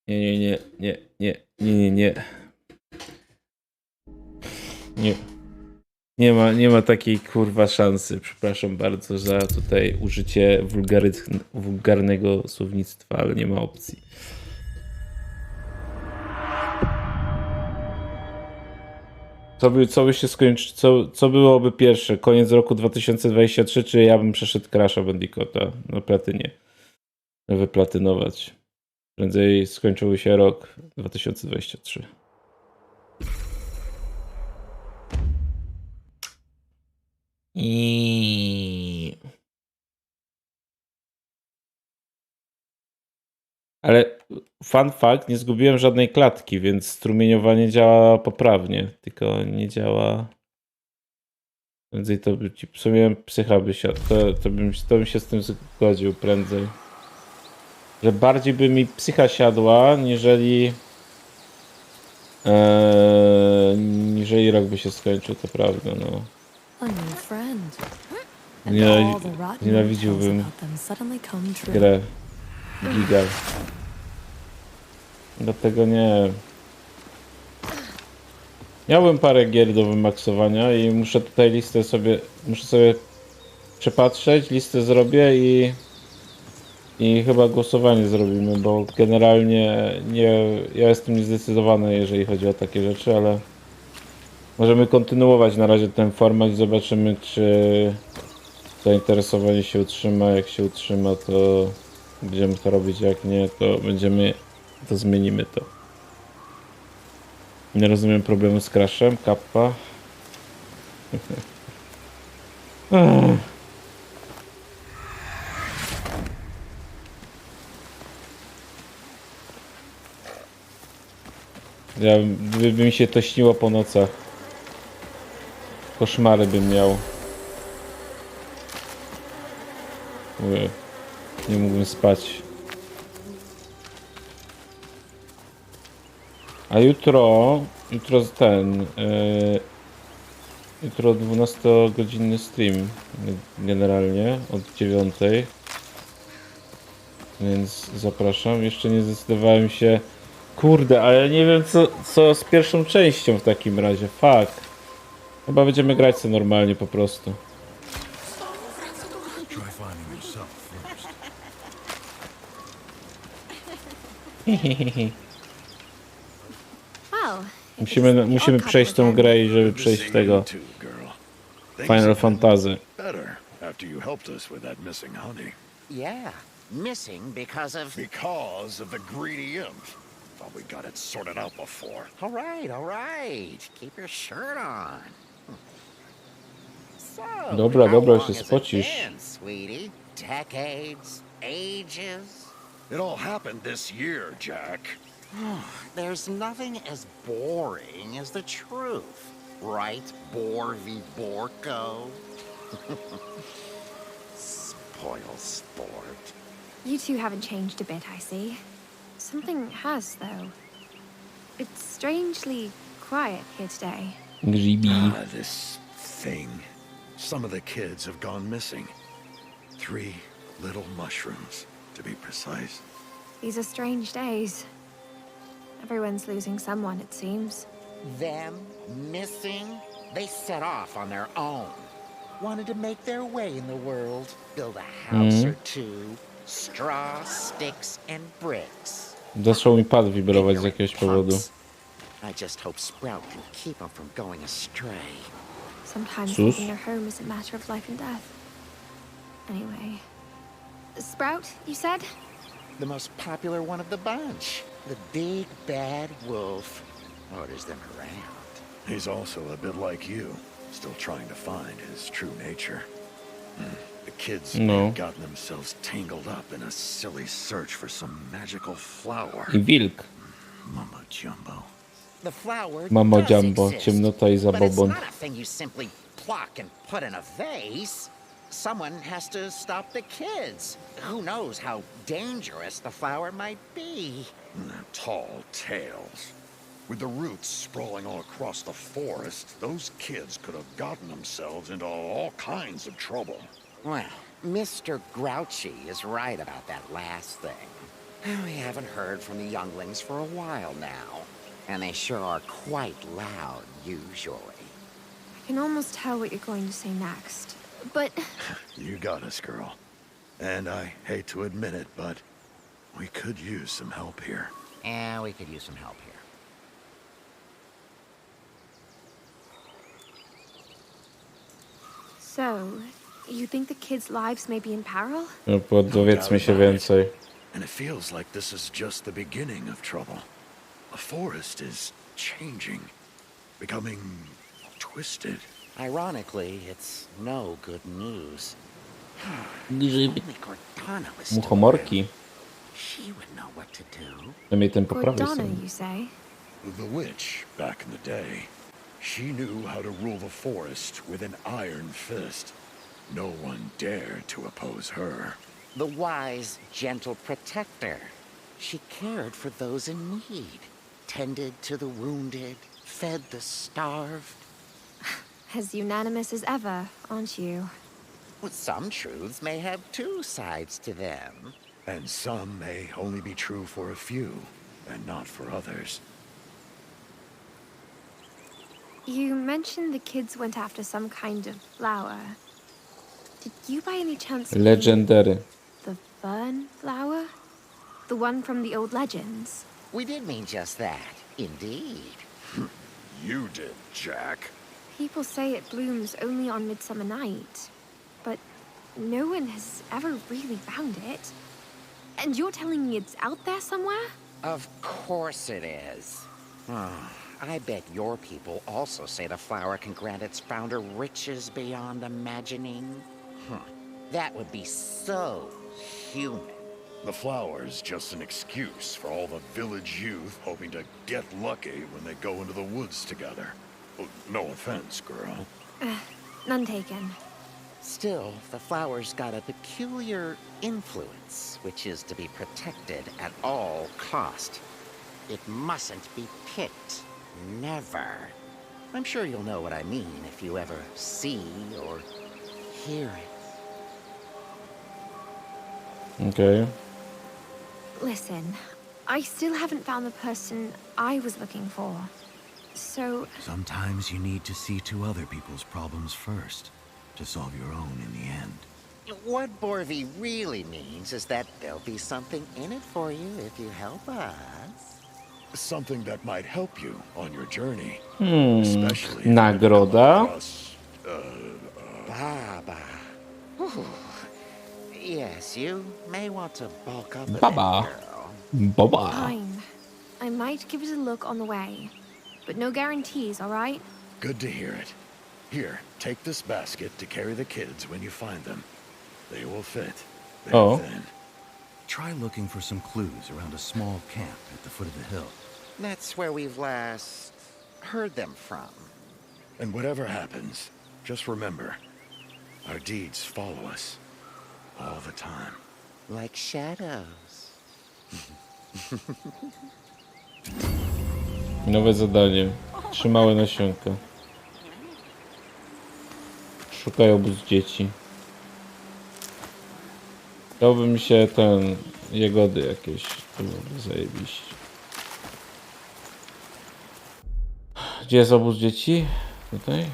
Nie, nie, nie, nie, nie, nie, nie. Nie. Nie ma takiej kurwa szansy. Przepraszam bardzo za tutaj użycie wulgarnego słownictwa, ale nie ma opcji. Co by się skończy, co byłoby pierwsze? Koniec roku 2023, czy ja bym przeszedł Crash'a Bandicoota? No platynie. Wyplatynować. Prędzej skończył się rok 2023. Ale fun fact, nie zgubiłem żadnej klatki, więc strumieniowanie działa poprawnie, tylko nie działa. Prędzej to by ci w sumie psycha by siadł. To bym się z tym zgodził prędzej. Że bardziej by mi psycha siadła, niżeli rok by się skończył, to prawda, no. Nienawidziłbym grę giga. Dlatego nie. Miałbym parę gier do wymaksowania i muszę tutaj muszę sobie przepatrzeć, listę zrobię i chyba głosowanie zrobimy, bo generalnie ja jestem niezdecydowany, jeżeli chodzi o takie rzeczy, ale możemy kontynuować na razie ten format i zobaczymy, czy zainteresowanie się utrzyma. Jak się utrzyma, to będziemy to robić, jak nie, to zmienimy to. Nie rozumiem problemu z crashem, kappa. Gdyby mi się to śniło po nocach. Koszmary bym miał. Nie mógłbym spać. A jutro jutro 12-godzinny stream generalnie od 9. Więc zapraszam. Jeszcze nie zdecydowałem się. Kurde, ale nie wiem co z pierwszą częścią w takim razie. Fuck. Chyba będziemy grać co normalnie po prostu. Musimy przejść tą grę i żeby przejść w tego Final Fantasy. After you helped us with that missing honey. Yeah, missing because of the greedy imp. Thought we got it sorted out before. All right. Keep your shirt on. So, Dobra, how dobra, long się has it spocisz. been, sweetie? Decades, ages. It all happened this year, Jack. There's nothing as boring as the truth, right? Bore v. Borko. Spoil sport. You two haven't changed a bit, I see. Something has, though. It's strangely quiet here today. Grzybi. This thing. Some of the kids have gone missing. 3 little mushrooms, to be precise. These are strange days. Everyone's losing someone, it seems. Them missing? They set off on their own. Wanted to make their way in the world, build a house or two, straw, sticks, and bricks. Zaczął mi pad wibrować z jakiegoś powodu. I just hope Sprout can keep them from going astray. Sometimes leaving your home is a matter of life and death. Anyway, Sprout, you said? The most popular one of the bunch. The big bad wolf orders them around. He's also a bit like you, still trying to find his true nature. The kids have gotten themselves tangled up in a silly search for some magical flower. I wilk. Mama Jumbo. The flower Mamo does Jumbo, exist, ciemnota i but it's zabobon. not a thing you simply pluck and put in a vase. Someone has to stop the kids. Who knows how dangerous the flower might be. Tall tales. With the roots sprawling all across the forest, those kids could have gotten themselves into all kinds of trouble. Well, Mr. Grouchy is right about that last thing. We haven't heard from the younglings for a while now, and they sure are quite loud usually. I can almost tell what you're going to say next. But You got us, girl. And I hate to admit it, but we could use some help here. Yeah, we could use some help here. so, you think the kids' lives may be in peril? No, dowiedzmy się więcej. And it feels like this is just the beginning of trouble. The forest is changing, becoming twisted. Ironically, it's no good news. Grzyby. Only Cortana was still Muchomorki. around. She would know what to do. Przynajmniej ten po prawej Gordana, stronie. you say? The witch, back in the day, she knew how to rule the forest with an iron fist. No one dared to oppose her. The wise, gentle protector. She cared for those in need, tended to the wounded, fed the starved. As unanimous as ever, aren't you? Well, some truths may have two sides to them. And some may only be true for a few, and not for others. You mentioned the kids went after some kind of flower. Did you by any chance mean Legendary. the fern flower? The one from the old legends? We did mean just that, indeed. You did, Jack. People say it blooms only on Midsummer Night, but no one has ever really found it. And you're telling me it's out there somewhere? Of course it is. I bet your people also say the flower can grant its founder riches beyond imagining. That would be so human. The flower's just an excuse for all the village youth hoping to get lucky when they go into the woods together. Oh, no offense, girl. None taken. Still, the flower's got a peculiar influence, which is to be protected at all cost. It mustn't be picked. Never. I'm sure you'll know what I mean if you ever see or hear it. Okej. Listen, I still haven't found the person I was looking for. So, Sometimes you need to see to other people's problems first, to solve your own in the end. What Borvi really means is that there'll be something in it for you if you help us. Something that might help you on your journey. Hmm. Especially if you Nagroda. come across, Baba. Whew. Yes, you may want to bulk up a bit, Baba. girl. Boba. fine. I might give it a look on the way. But no guarantees, all right? Good to hear it. Here, take this basket to carry the kids when you find them. They will fit. They're Oh. thin. Try looking for some clues around a small camp at the foot of the hill. That's where we've last heard them from. And whatever happens, just remember, our deeds follow us all the time. Like shadows. Nowe zadanie. Trzymałe nasionka. Szukaj obóz dzieci. Chciałby mi się jagody jakieś. To byłoby zajebiście. Gdzie jest obóz dzieci? Tutaj?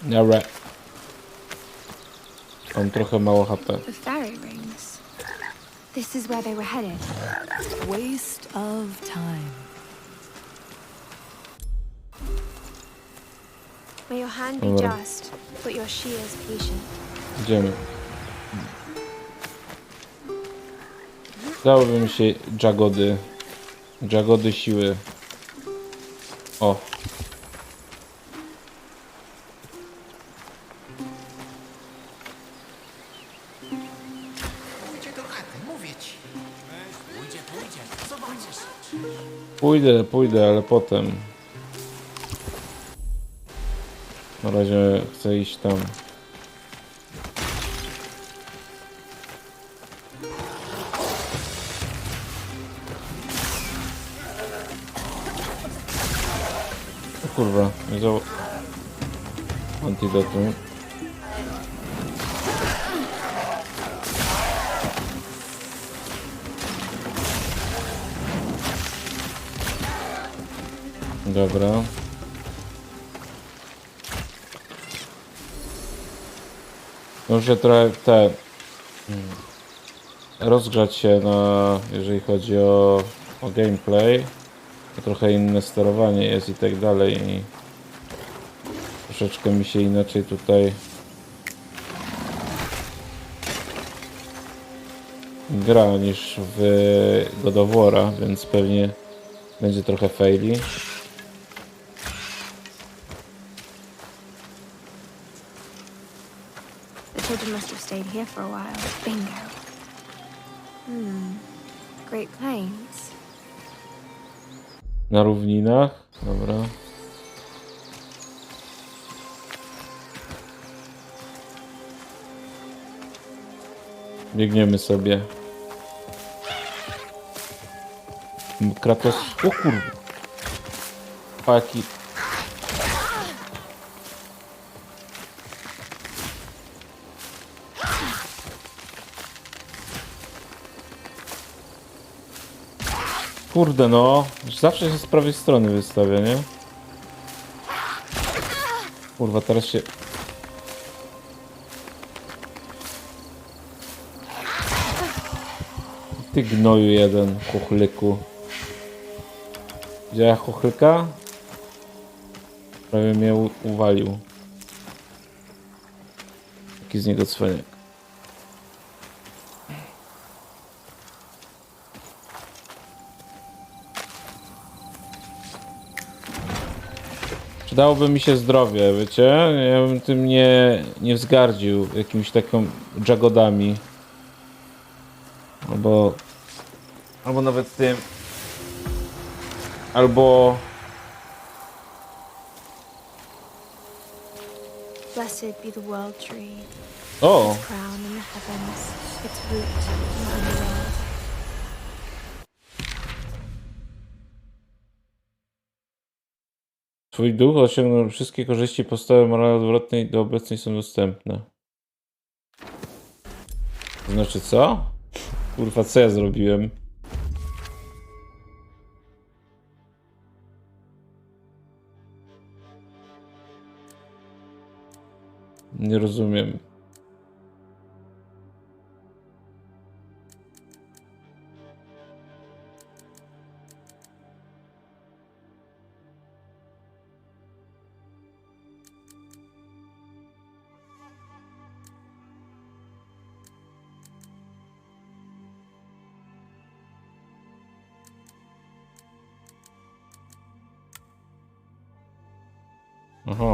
Dobra. Mam trochę mało HP. The fairy rings. This is where they were headed. Waste of time. May your hand be Dobra. just, but your shears patient. Idziemy. Dałyby mi się jagody. Jagody siły. O. Pójdzie do chaty, mówię ci. Pójdzie, zobaczysz. Pójdę, ale potem. Na razie chcę iść tam. O kurwa, nie za... Antidotum. Dobra. Muszę trochę rozgrzać się jeżeli chodzi o gameplay. To trochę inne sterowanie jest i tak dalej. I troszeczkę mi się inaczej tutaj gra niż w God of War'a, więc pewnie będzie trochę faili. The children must have stayed here for a while. Bingo. Great Plains. Na równinach, dobra. Biegniemy sobie. Kratos... O kurwa. Jaki... Kurde no, zawsze się z prawej strony wystawia, nie? Kurwa, teraz się... Ty gnoju jeden, chuchlyku. Widziała chuchlika? Prawie mnie uwalił. Taki z niego cwaniak. Przydałoby mi się zdrowie, wiecie? Ja bym tym nie wzgardził jakimiś taką jagodami. Albo nawet tym. Albo... Blessed be the world tree. O! Its crown in the heavens, its root in the underworld. Twój duch osiągnął wszystkie korzyści podstawy moralnej odwrotnej do obecnej są dostępne. To znaczy co? Kurwa, co ja zrobiłem? Nie rozumiem. Aha.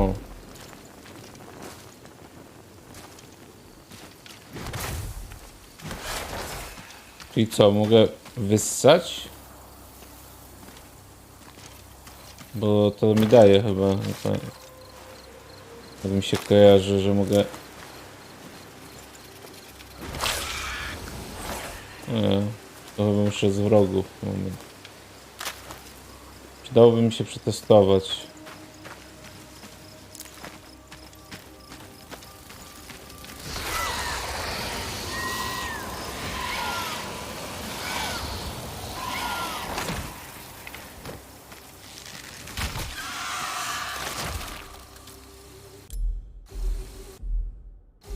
Czyli co, mogę wyssać? Bo to mi daje chyba. Tak mi się kojarzy, że mogę... Nie, to chyba muszę z wrogów. Moment. Przydałoby mi się przetestować.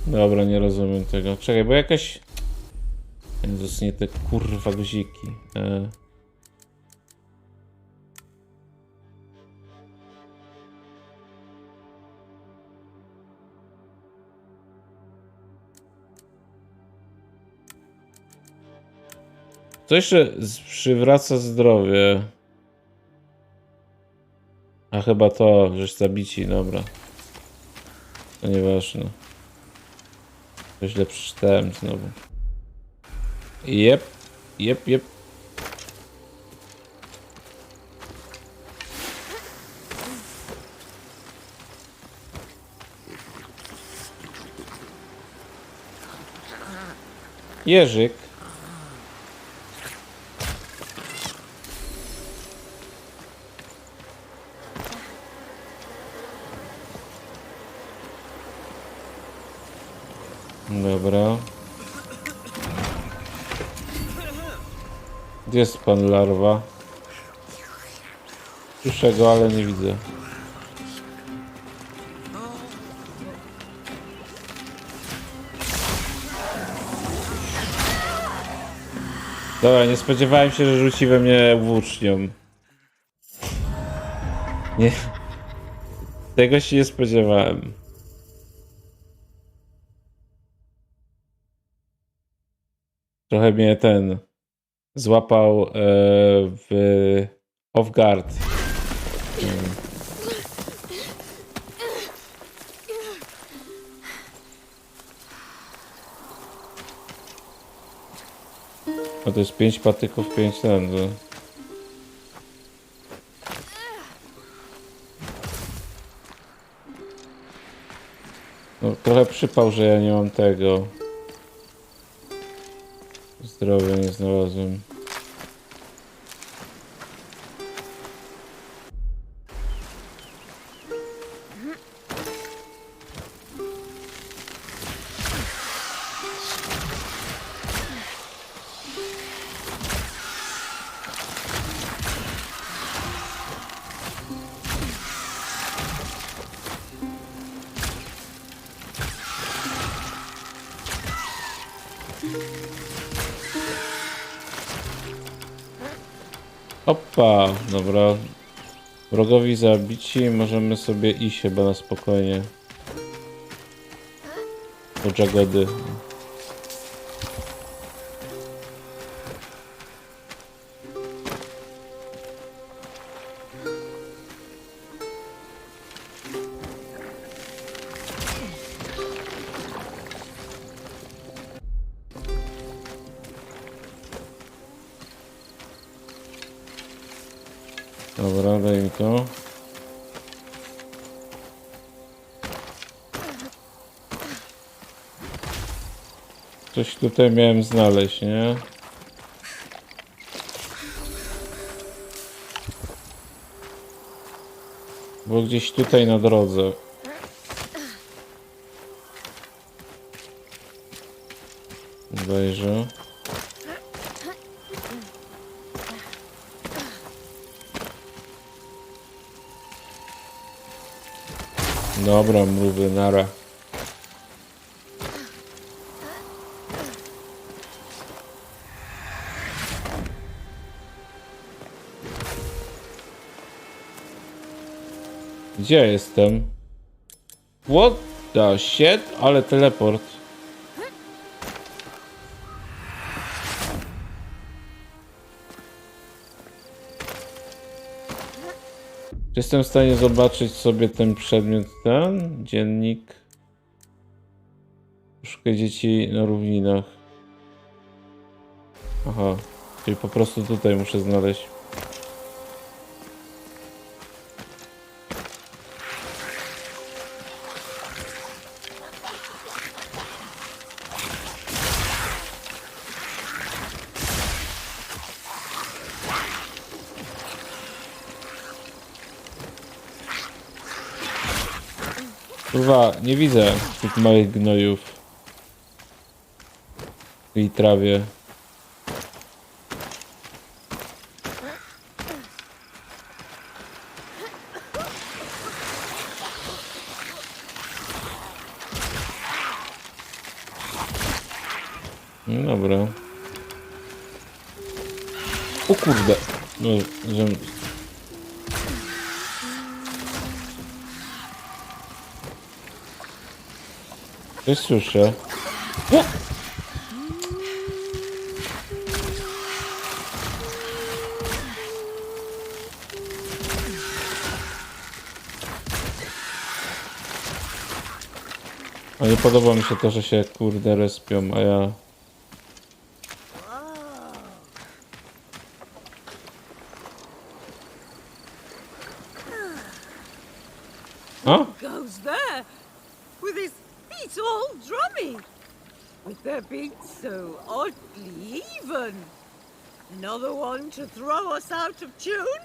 Dobra, nie rozumiem tego. Czekaj, bo jakaś... Jezus, nie te kurwa guziki. To jeszcze przywraca zdrowie. A chyba to, żeś zabici, dobra. To nieważne. To źle przeczytałem znowu. Jep. Jerzyk. Dobra. Gdzie jest pan larwa? Słyszę go, ale nie widzę. Dobra, nie spodziewałem się, że rzuci we mnie włócznią. Nie. Tego się nie spodziewałem. Trochę mnie ten złapał w off guard. No to jest 5 patyków, 5 ten. No, trochę przypał, że ja nie mam tego. Zdrowia nie znalazłem. Opa, dobra. Wrogowi zabici, możemy sobie iść chyba na spokojnie. Do Jagody. Dobra, daj mi to. Coś tutaj miałem znaleźć, nie? Było gdzieś tutaj na drodze. Obejrzę. Dobra, mrówy, nara. Gdzie ja jestem? What the shit? Ale teleport. Czy jestem w stanie zobaczyć sobie ten przedmiot, ten dziennik? Szukaj dzieci na równinach. Aha, czyli po prostu tutaj muszę znaleźć. Kurwa, nie widzę tych małych gnojów w tej trawie. No dobra. O kurde. No, że... Coś słyszę. O! A nie podoba mi się to, że się kurde respią, a ja... A? Goes there with his feet all drummy, with their beats so oddly even. Another one to throw us out of tune?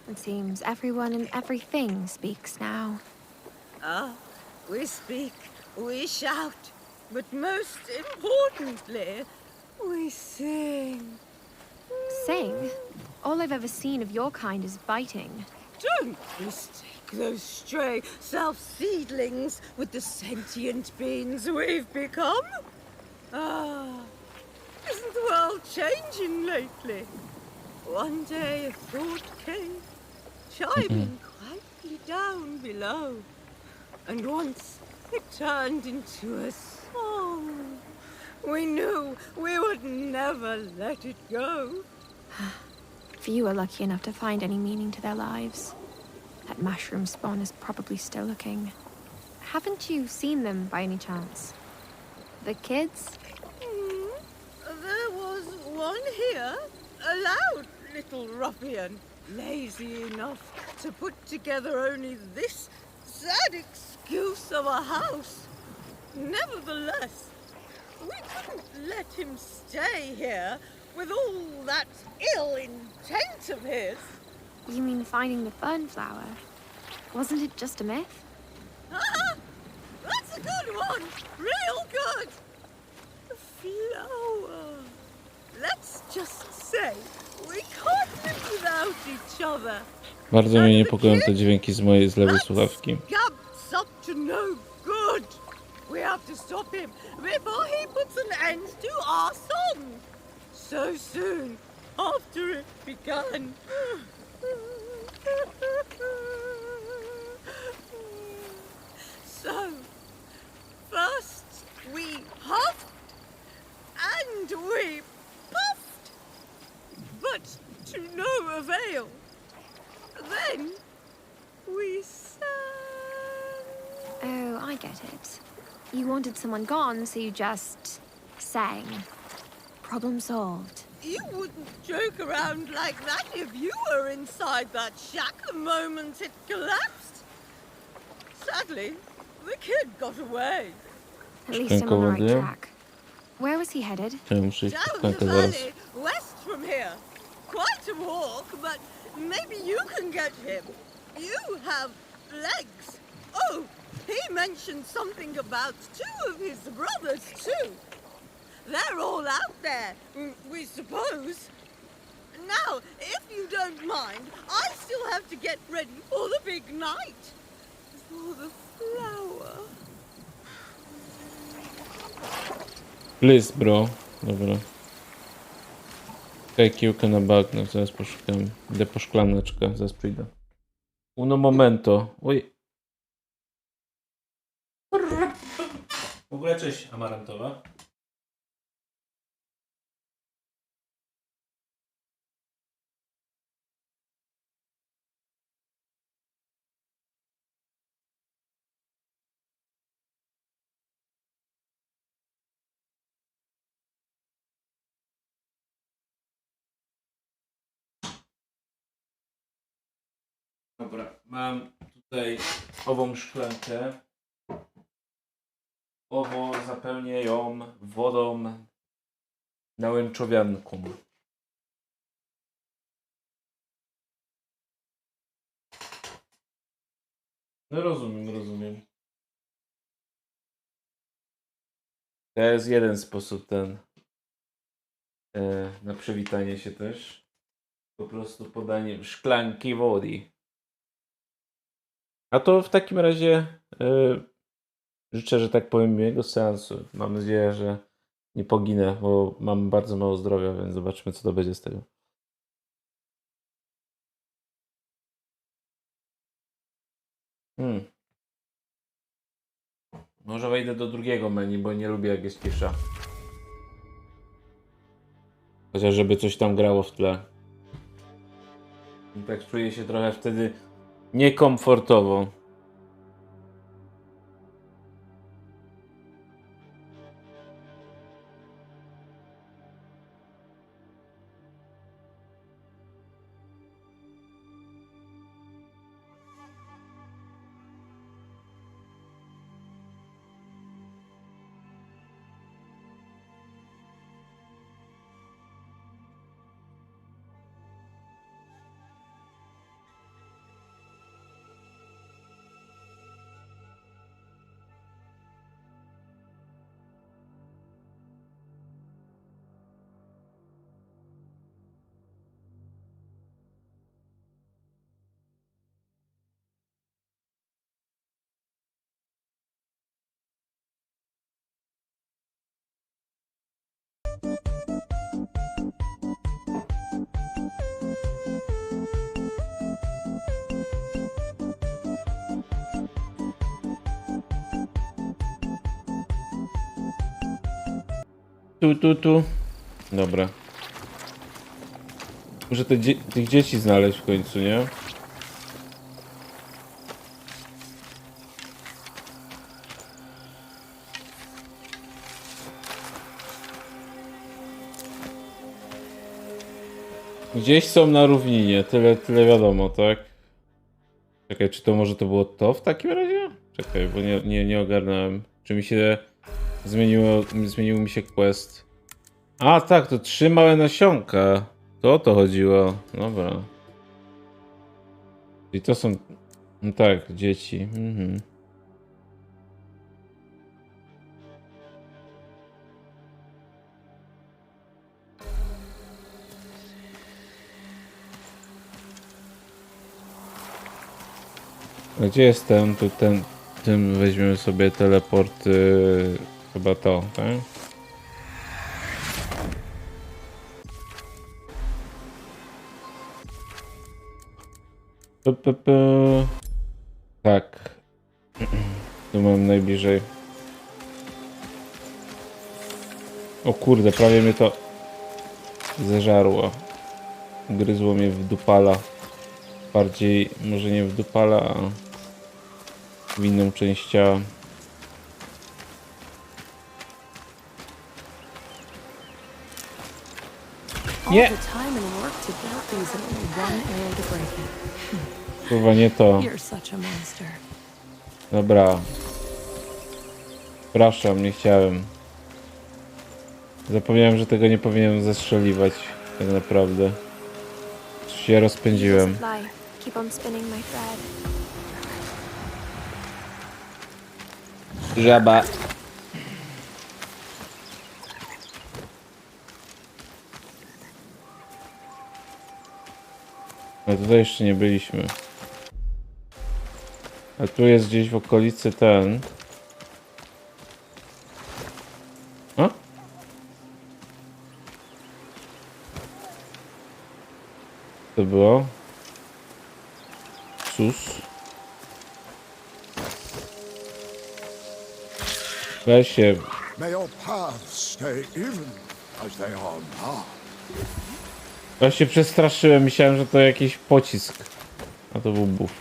It seems everyone and everything speaks now. Ah, we speak, we shout, But most importantly, we sing. Sing? All I've ever seen of your kind is biting. Don't mistake those stray self-seedlings with the sentient beings we've become. Ah, isn't the world changing lately? One day a thought came, chiming quietly down below. And once it turned into a song. We knew we would never let it go. Few are lucky enough to find any meaning to their lives. That mushroom spawn is probably still looking. Haven't you seen them by any chance? The kids? There was one here, a loud little ruffian, lazy enough to put together only this sad excuse of a house. Nevertheless, we couldn't let him stay here with all that ill intent of his. You mean finding the fern flower? Wasn't it just a myth? That's a good one! Real good! The flower. Let's just say we can't live without each other. Bardzo mnie niepokoją te dźwięki z mojej lewej słuchawki. Gab's up to no good. We have to stop him before he puts an end to our song. So soon after it began. So, first we huffed and we puffed, but to no avail. Then we sang. Oh, I get it. You wanted someone gone, so you just sang. Problem solved. You wouldn't joke around like that if you were inside that shack the moment it collapsed. Sadly, the kid got away. At least I'm on the right track. Where was he headed? Down the valley, west from here. Quite a walk, but maybe you can get him. You have legs. Oh, he mentioned something about 2 of his brothers, too. They're all out there, we suppose. Now, if you don't mind, I still have to get ready for the big night. For the flower. Please, bro. Dobra. Czekaj, kiełkę na bagno, zaraz poszukam. Idę po szklaneczkę, zaraz przyjdę. Uno momento. Oj. W ogóle cześć, amarantowa. Dobra, mam tutaj ową szklankę. Owo zapełnię ją wodą nałęczowianką. No rozumiem. To jest jeden sposób na przywitanie się też. Po prostu podanie szklanki wody. A to w takim razie życzę, że tak powiem, miłego seansu. Mam nadzieję, że nie poginę, bo mam bardzo mało zdrowia, więc zobaczymy, co to będzie z tego. Może wejdę do drugiego menu, bo nie lubię, jak jest cisza. Chociaż żeby coś tam grało w tle. I tak czuję się trochę wtedy niekomfortowo. Tu. Dobra. Muszę tych dzieci znaleźć w końcu, nie? Gdzieś są na równinie, tyle wiadomo, tak? Czekaj, czy to może to było to w takim razie? Czekaj, bo nie ogarnąłem. Czy mi się zmienił mi się quest. A tak, to 3 małe nasionka. To o to chodziło. Dobra. I to są... No tak, dzieci. Mhm. A gdzie jest ten? Tu tym weźmiemy sobie teleport. Chyba to, tak? Tak. Tu mam najbliżej. O kurde, prawie mnie to zeżarło. Gryzło mnie w dupala. Bardziej, może nie w dupala, a w inną część ciała. Nie! Kurwa, nie to. Dobra. Przepraszam, nie chciałem. Zapomniałem, że tego nie powinienem zestrzeliwać. Tak naprawdę. Się rozpędziłem. Żaba. Ale tutaj jeszcze nie byliśmy. A tu jest gdzieś w okolicy ten. A? To było? Sus. Weź się. May your paths stay even as they are now. Ja się przestraszyłem, myślałem, że to jakiś pocisk. A to był buff.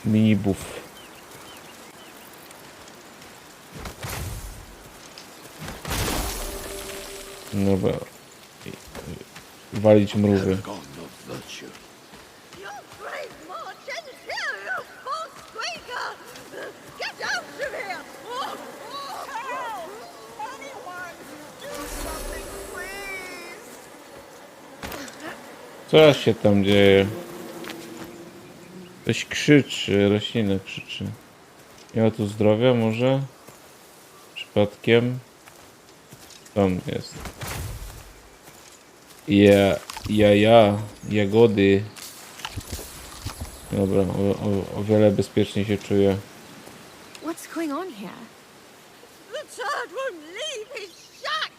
Mini buff. Dobra. Walić mrówy. Co się tam dzieje? Ktoś krzyczy, roślina krzyczy. Nie ma tu zdrowia może? Przypadkiem? Tam jest. Jagody. Dobra, o wiele bezpieczniej się czuję. What's going on here? The child won't leave his shack.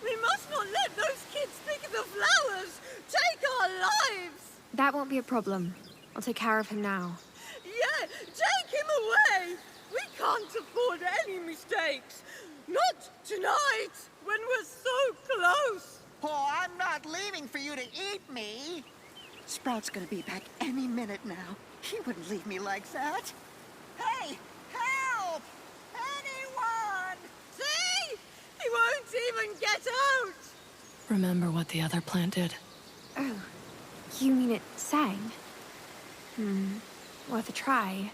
We must not let those kids pick the flowers. Take our lives. That won't be a problem. I'll take care of him now. Yeah, take him away. We can't afford any mistakes. Not tonight, when we're so close. Oh, I'm not leaving for you to eat me. Sprout's gonna be back any minute now. He wouldn't leave me like that. Hey, help! Anyone! See? He won't even get out. Remember what the other plant did? Oh, you mean it sang? Worth a try.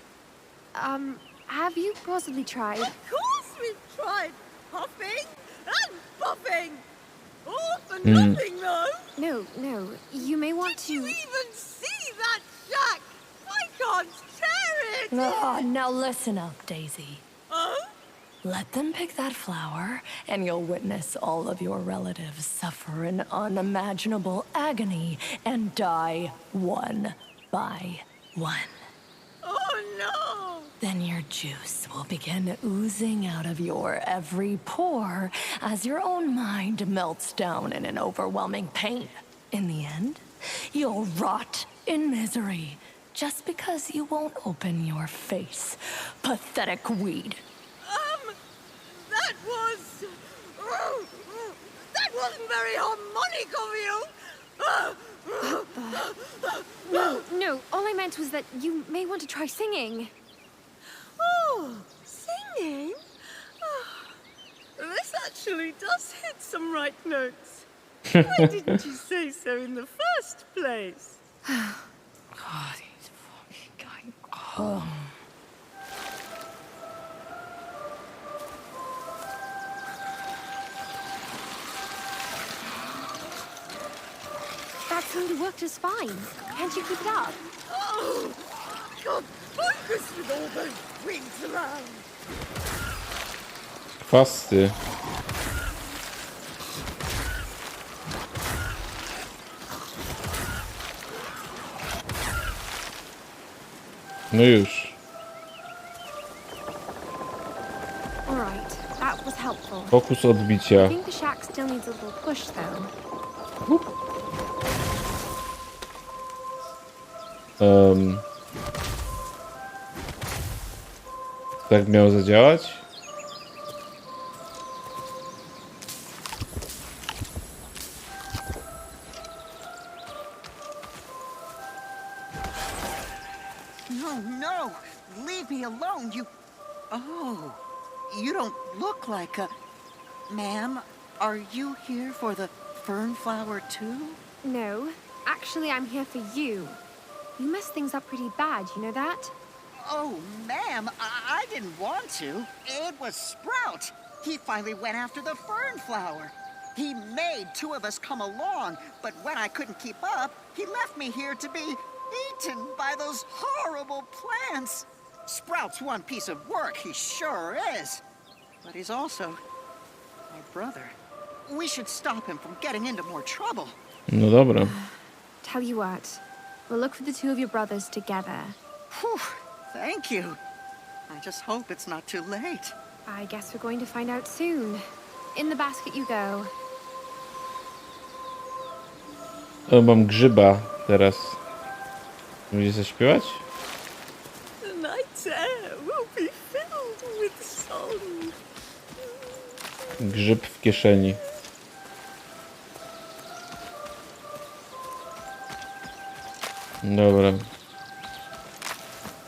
Have you possibly tried? Of course we've tried puffing and puffing. All for nothing, though. No. You may want Did to... you even see that shack? I can't tear it. Oh, now listen up, Daisy. Oh? Let them pick that flower, and you'll witness all of your relatives suffer an unimaginable agony and die one by one. Oh, no. Then your juice will begin oozing out of your every pore as your own mind melts down in an overwhelming pain. In the end, you'll rot in misery just because you won't open your face. Pathetic weed. That was wasn't very harmonic of you. No, all I meant was that you may want to try singing. Oh, singing? Oh, this actually does hit some right notes. Why didn't you say so in the first place? God, he's fucking guy. Oh. That seemed to work just fine. Can't you keep it up? Oh, God, focus with all those rings around. Chwasty. No już. All right, that was helpful. Fokus I odbicia. think the shack still needs a little push, though. Tak miało zadziałać? No, no! Leave me alone, you... Oh, you don't look like a... Ma'am, are you here for the fern flower too? No, actually, I'm here for you. You messed things up pretty bad, you know that? Oh, ma'am, I didn't want to. It was Sprout. He finally went after the fern flower. He made two of us come along, but when I couldn't keep up, he left me here to be eaten by those horrible plants. Sprout's one piece of work, he sure is. But he's also my brother. We should stop him from getting into more trouble. No dobra. Tell you what, we'll look for the two of your brothers together. Whew, thank you. I just hope it's not too late. I guess we're going to find out soon. In the basket you go. O, mam grzyba teraz. Będzie zaśpiewać? The night's air will be filled with song. Grzyb w kieszeni. Dobra.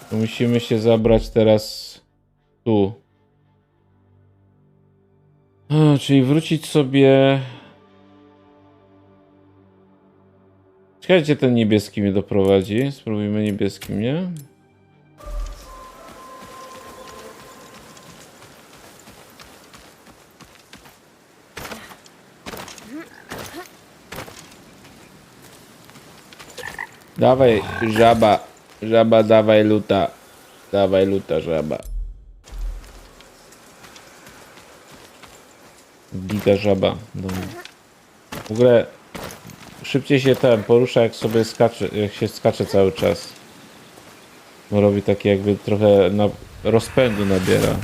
To musimy się zabrać teraz tu. O, czyli wrócić sobie... Czekajcie, ten niebieski mnie doprowadzi. Spróbujmy niebieskim, nie? Dawaj, żaba. Żaba, dawaj luta. Dawaj luta, żaba. Giga żaba. Dobra. W ogóle szybciej się ten porusza, jak sobie skacze, jak się skacze cały czas. Bo robi takie jakby trochę rozpędu nabiera.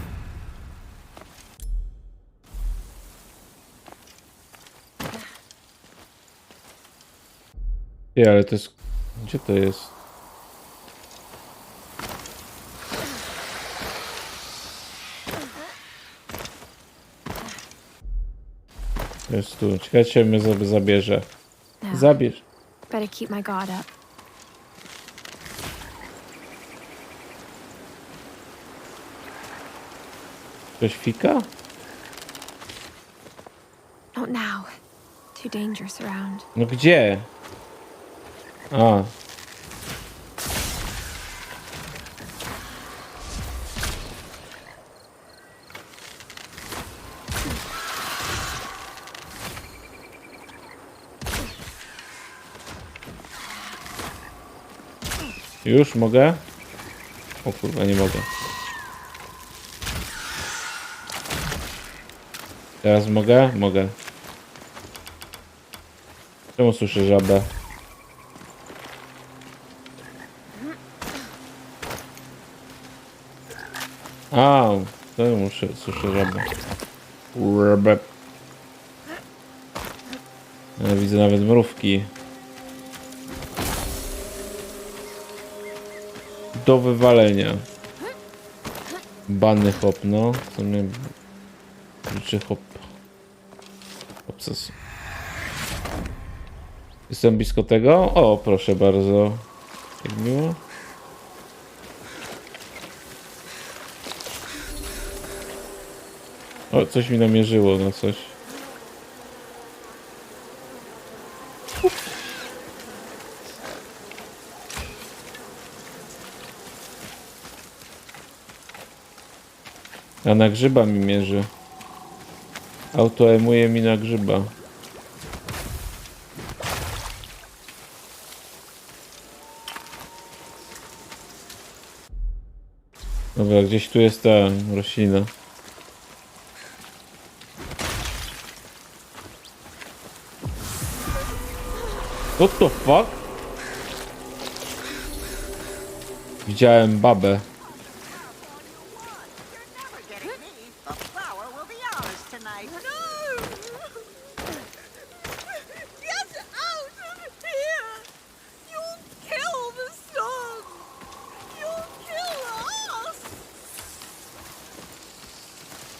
Nie, ale to jest... Gdzie to jest? Jest tu. Czekajcie, mnie zabierze. Now, Zabierz. better keep my guard up. Coś fika? Not now. Too dangerous around. No gdzie? A. Już mogę? O kurwa, nie mogę. Teraz mogę? Mogę. Czemu słyszę żabę? A, to muszę, słyszę żabę. Żabę. Ja widzę nawet mrówki. Do wywalenia. Banny hop, no. Co mnie... Rzeczy hop. Hopsas. Jestem blisko tego. O, proszę bardzo. Jak miło. O, coś mi namierzyło na coś. A na grzyba mi mierzy. Autoemuje mi na grzyba. Dobra, gdzieś tu jest ta roślina. What the fuck? Widziałem babę.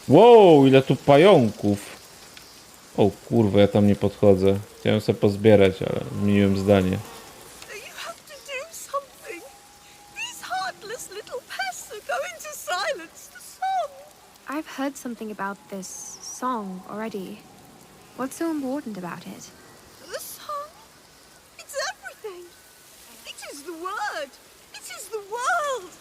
Wow, ile tu pająków. O kurwa, ja tam nie podchodzę. Chciałem sobie pozbierać, ale zmieniłem zdanie. I've heard something about this song already. What's so important about it? The song? It's everything. It is the word. It is the world.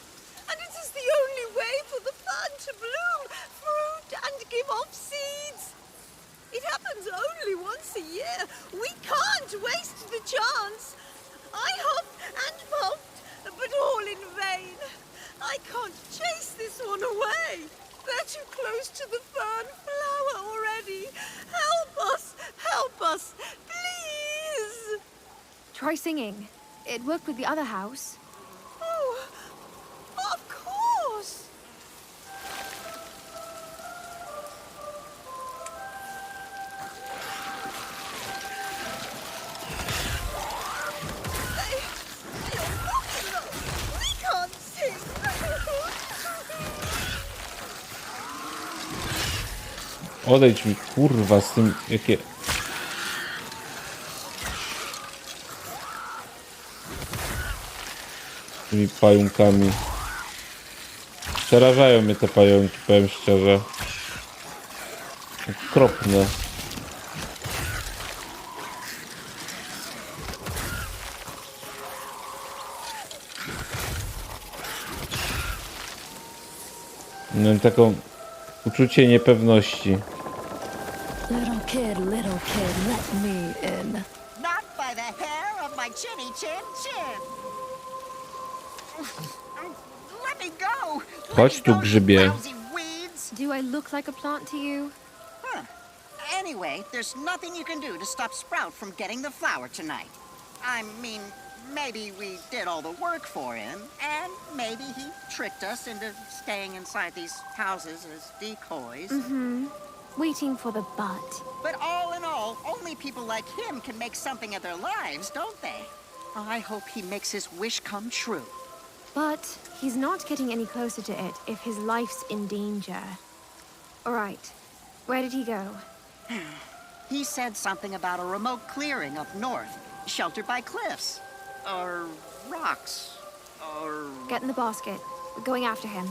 And it is the only way for the plant to bloom, fruit, and give off seeds. It happens only once a year. We can't waste the chance. I hopped and popped, but all in vain. I can't chase this one away. They're too close to the fern flower already. Help us, please. Try singing. It worked with the other house. Oh, of course. We can't sing. Odejdź mi kurwa z tym jakie... Z tymi pająkami. Przerażają mnie te pająki, powiem szczerze. Okropne. Mam taką uczucie niepewności. Little kid, let me in. Not by the hair of my chinny chin chin. Let me go. Chodź tu, grzybie. Do I look like a plant to you? Anyway, there's nothing you can do to stop Sprout from getting the flower tonight. I mean, maybe we did all the work for him, and maybe he tricked us into staying inside these houses as decoys. Waiting for the butt. But all in all, only people like him can make something of their lives, don't they? I hope he makes his wish come true. But he's not getting any closer to it if his life's in danger. All right. Where did he go? He said something about a remote clearing up north, sheltered by cliffs, or rocks, or... Get in the basket. We're going after him.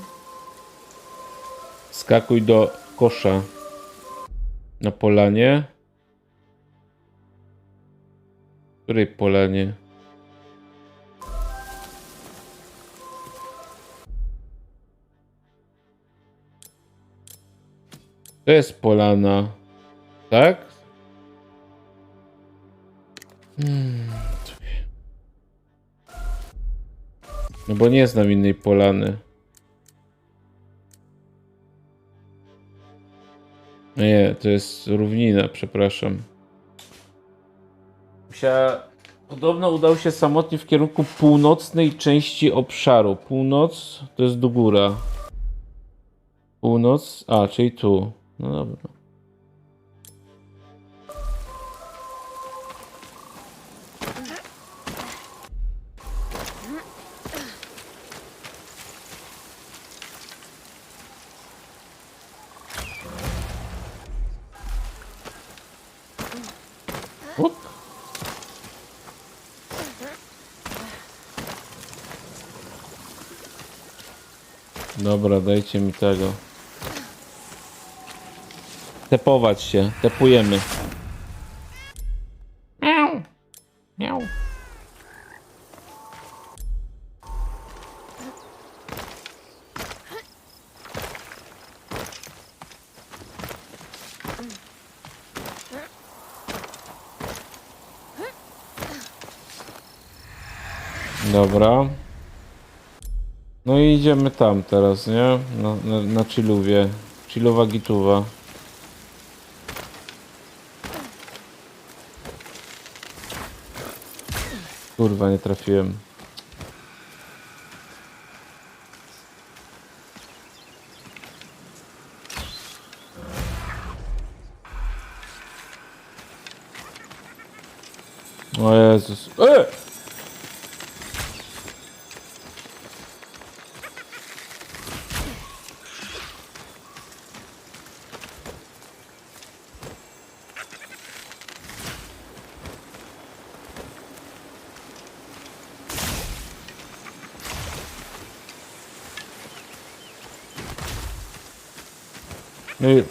Skakuj do kosza. Na polanie. Której polanie? To jest polana. Tak? No bo nie znam innej polany. Nie, to jest równina, przepraszam. Podobno udał się samotnie w kierunku północnej części obszaru. Północ to jest do góra. Północ, czyli tu. No dobra. Dobra, dajcie mi tego. Tepować się, tepujemy. Miau. Miau. Dobra. No i idziemy tam teraz, nie? Na chilluwie. Chillowa gituwa. Kurwa, nie trafiłem. O Jezus. No i...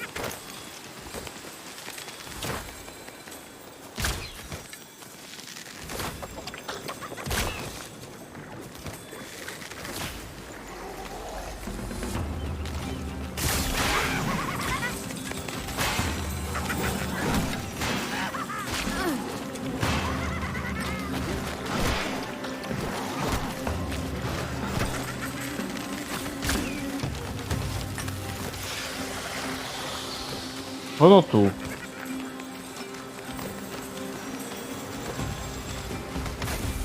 No tu.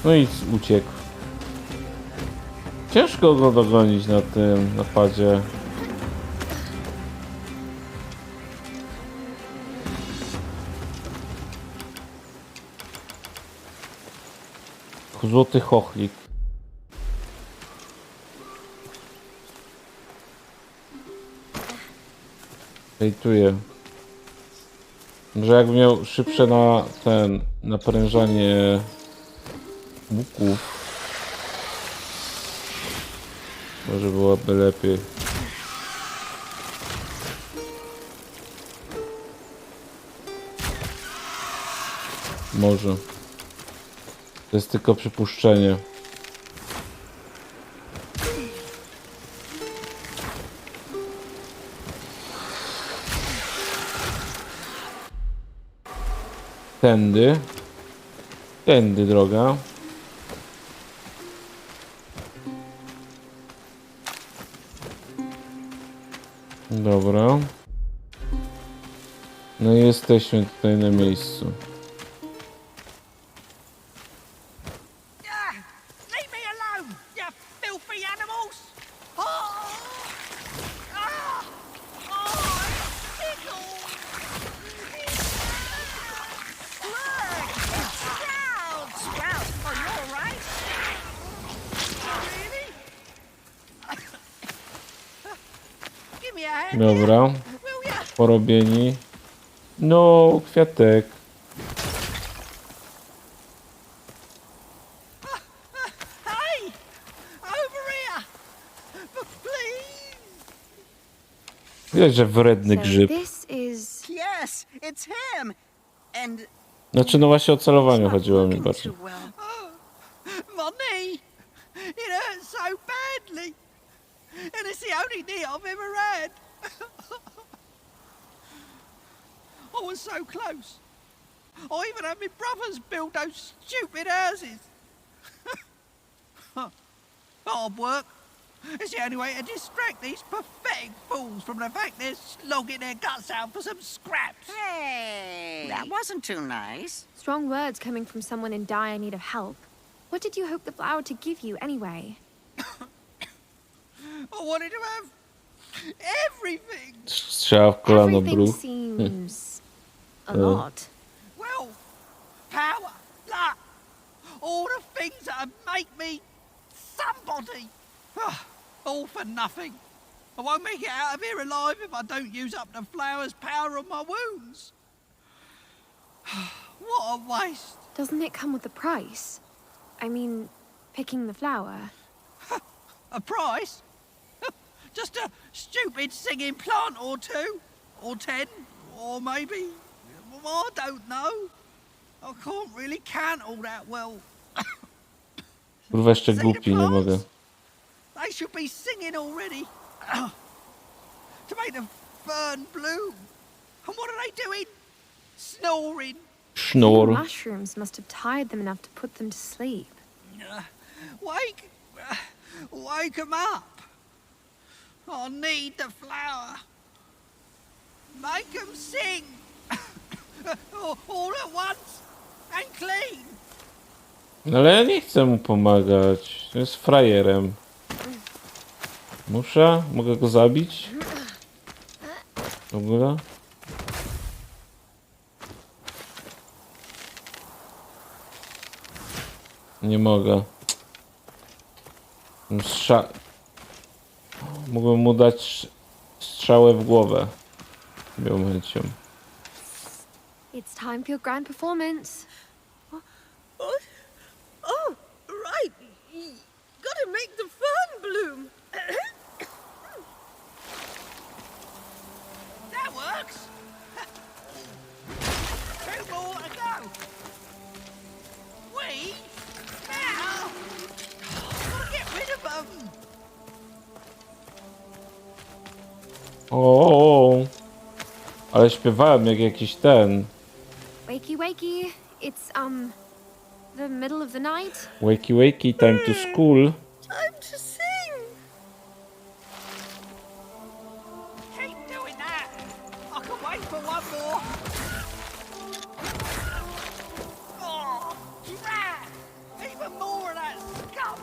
No i uciekł. Ciężko go dogonić na tym napadzie. Złoty chochlik. Hejtuję. Może jakbym miał szybsze naprężanie łuków, może byłoby lepiej. Może. To jest tylko przypuszczenie. Tędy. Tędy droga. Dobra. No i jesteśmy tutaj na miejscu. Leave me alone, you filthy animals! Sprout, are you all right? Really? Give me a hand. Dobra. Will ya? Porobieni. No, kwiatek. Hey! Over here! Please! Widać, że wredny So grzyb. this is... Yes, it's him. And Znaczy, no właśnie o celowanie not chodziło mi looking bardziej. too well. My knee! It hurts so badly! And it's the only knee I've ever had! I was so close. I even had my brothers build those stupid houses. Hard work. It's the only way to distract these pathetic fools from the fact they're slogging their guts out for some scraps. Hey, that wasn't too nice. Strong words coming from someone in dire need of help. What did you hope the flower to give you, anyway? I wanted to have everything. Strzała w kolano, Everything bru. seems... a lot. Well, power, luck, all the things that make me somebody. All for nothing. I won't make it out of here alive if I don't use up the flower's power on my wounds. What a waste. Doesn't it come with a price? I mean, picking the flower. A price? Just a stupid singing plant or two, or 10, or maybe, I don't know. I can't really count all that well. Kurwa, jeszcze See the głupi, nie mogę. plants? They should be singing already. To make the fern bloom. And what are they doing? Snoring. The Sznur. mushrooms must have tired them enough to put them to sleep. Wake them up. I need the flower. Make them sing. All at once. And clean. No ale ja nie chcę mu pomagać. Jest frajerem. Muszę? Mogę go zabić? W ogóle? Nie mogę. Mógłbym mu dać strzałę w głowę. Miał chęcią. It's time for your grand performance. What? Oh, right. Gotta make the fern bloom. That works. 2 more to go. We now gotta get rid of them. O, ale śpiewałem jak jakiś ten. Wakey, wakey. It's, the middle of the night. Wakey, wakey, time to school. Time to sing. Keep doing that. I can wait for one more. Oh, drat! Even more of that scum.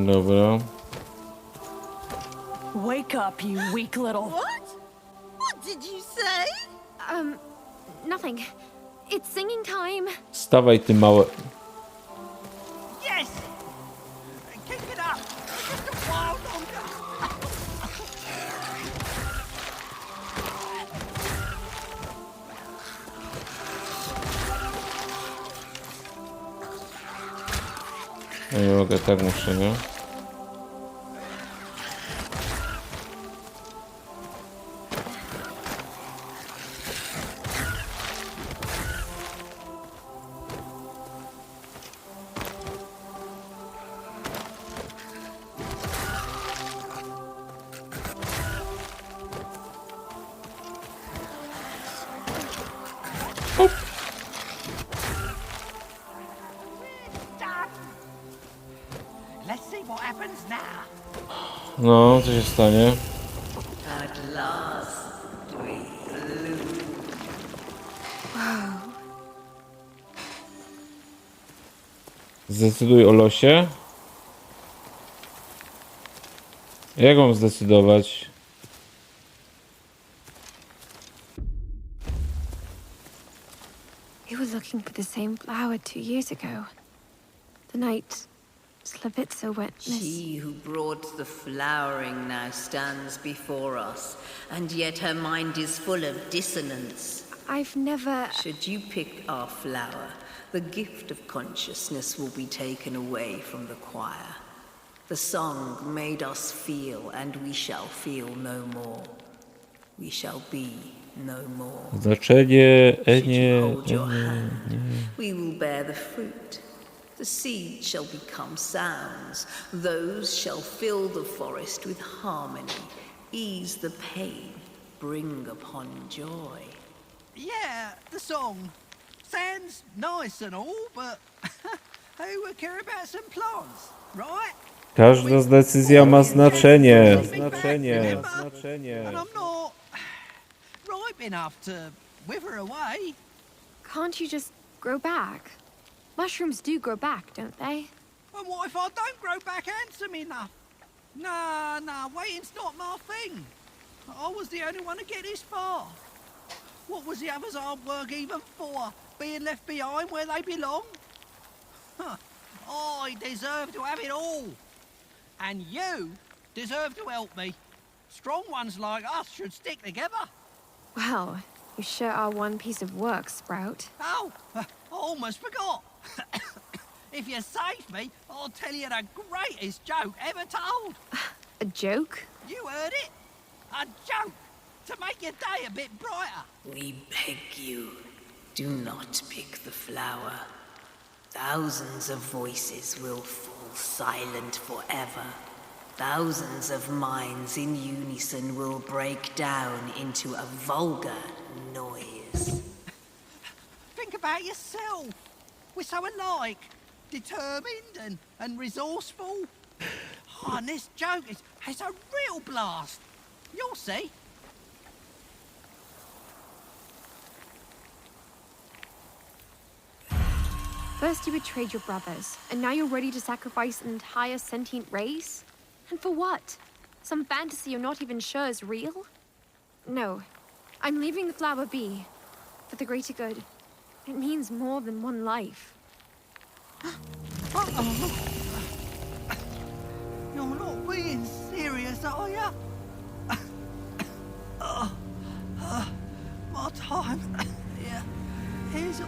Dobra. Wake up, you weak little... What? What did you say? Nothing. It's singing time. Stawaj, ty małe. Yes! Keep it up. Just a while longer. No nie mogę, tak muszę, nie? Let's see what happens now. No, co się stanie? At last, we bloom. Zdecyduj o losie? Jak mam zdecydować? We were looking for the same flower 2 years ago. The night Slavitsa witnessed. She who brought the flowering now stands before us, and yet her mind is full of dissonance. I've never... Should you pick our flower, the gift of consciousness will be taken away from the choir. The song made us feel, and we shall feel no more. We shall be no more. Znaczenie... Should you hold your hand, we will bear the fruit. The seed shall become sounds. Those shall fill the forest with harmony, ease the pain, bring upon joy. Yeah, the song. Sounds nice and all, but who would care about some plants, right? Każda decyzja ma znaczenie. And I'm not ripe enough to wither away. Can't you just grow back? Mushrooms do grow back, don't they? And what if I don't grow back handsome enough? Nah, waiting's not my thing. I was the only one to get this far. What was the others' hard work even for? Being left behind where they belong? Huh. I deserve to have it all. And you deserve to help me. Strong ones like us should stick together. Well, you sure are one piece of work, Sprout. Oh, I almost forgot. If you save me, I'll tell you the greatest joke ever told. A joke? You heard it? A joke! To make your day a bit brighter. We beg you, do not pick the flower. Thousands of voices will fall silent forever. Thousands of minds in unison will break down into a vulgar noise. Think about yourself. We're so alike. Determined and resourceful. Oh, and this joke is a real blast. You'll see. First you betrayed your brothers, and now you're ready to sacrifice an entire sentient race? And for what? Some fantasy you're not even sure is real? No. I'm leaving the flower be. For the greater good. It means more than one life. Uh-oh. You're not being serious, are you? My time is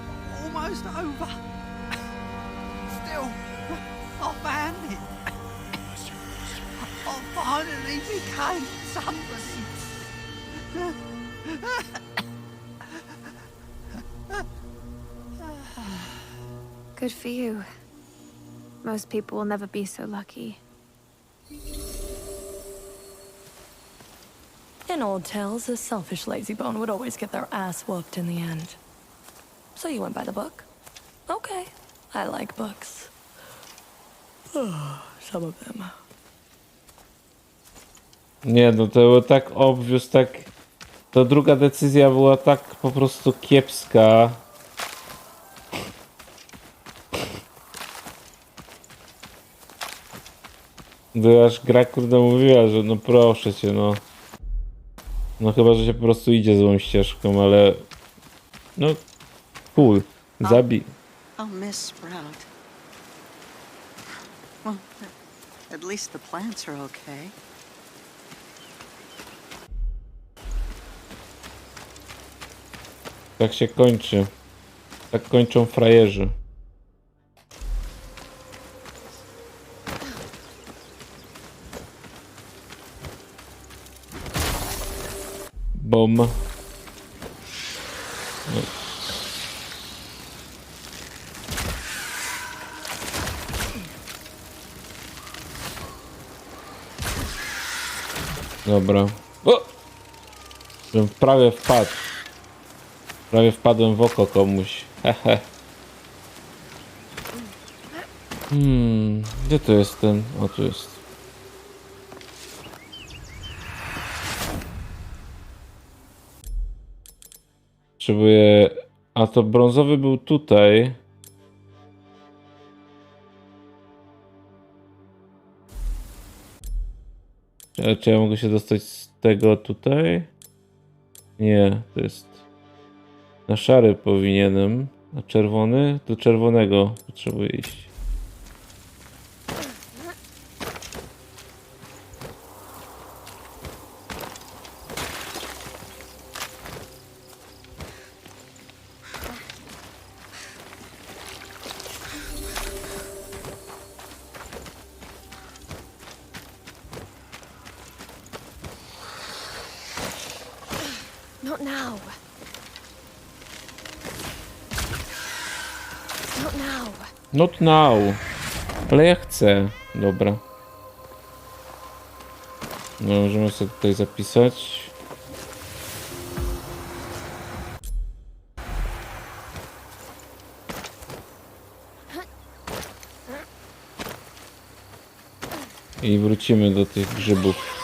almost over. Still, I found it. I finally became somebody. Good for you. Most people will never be so lucky. In old tales, a selfish lazybone would always get their ass whooped in the end. So you went by the book? Okay, I like books. Some of them. Nie, no to było tak obvious, tak... To druga decyzja była tak po prostu kiepska. To aż gra kurde mówiła, że no proszę cię, no. No chyba, że się po prostu idzie złą ścieżką, ale... No... Cool. Zabij. I'll miss Sprout. Well, at least the plants are okay. Tak się kończy. Tak kończą frajerzy. Bom. No. Dobra. O! Żebym prawie wpadł. Prawie wpadłem w oko komuś. Hehe. Gdzie to jest ten? O, tu jest. Potrzebuję... A to brązowy był tutaj. Czy ja mogę się dostać z tego tutaj? Nie, to jest... Na szary powinienem. A czerwony? Do czerwonego potrzebuję iść. Not now. Not now. Not now. Ale ja chcę. Dobra. No, możemy sobie tutaj zapisać. I wrócimy do tych grzybów.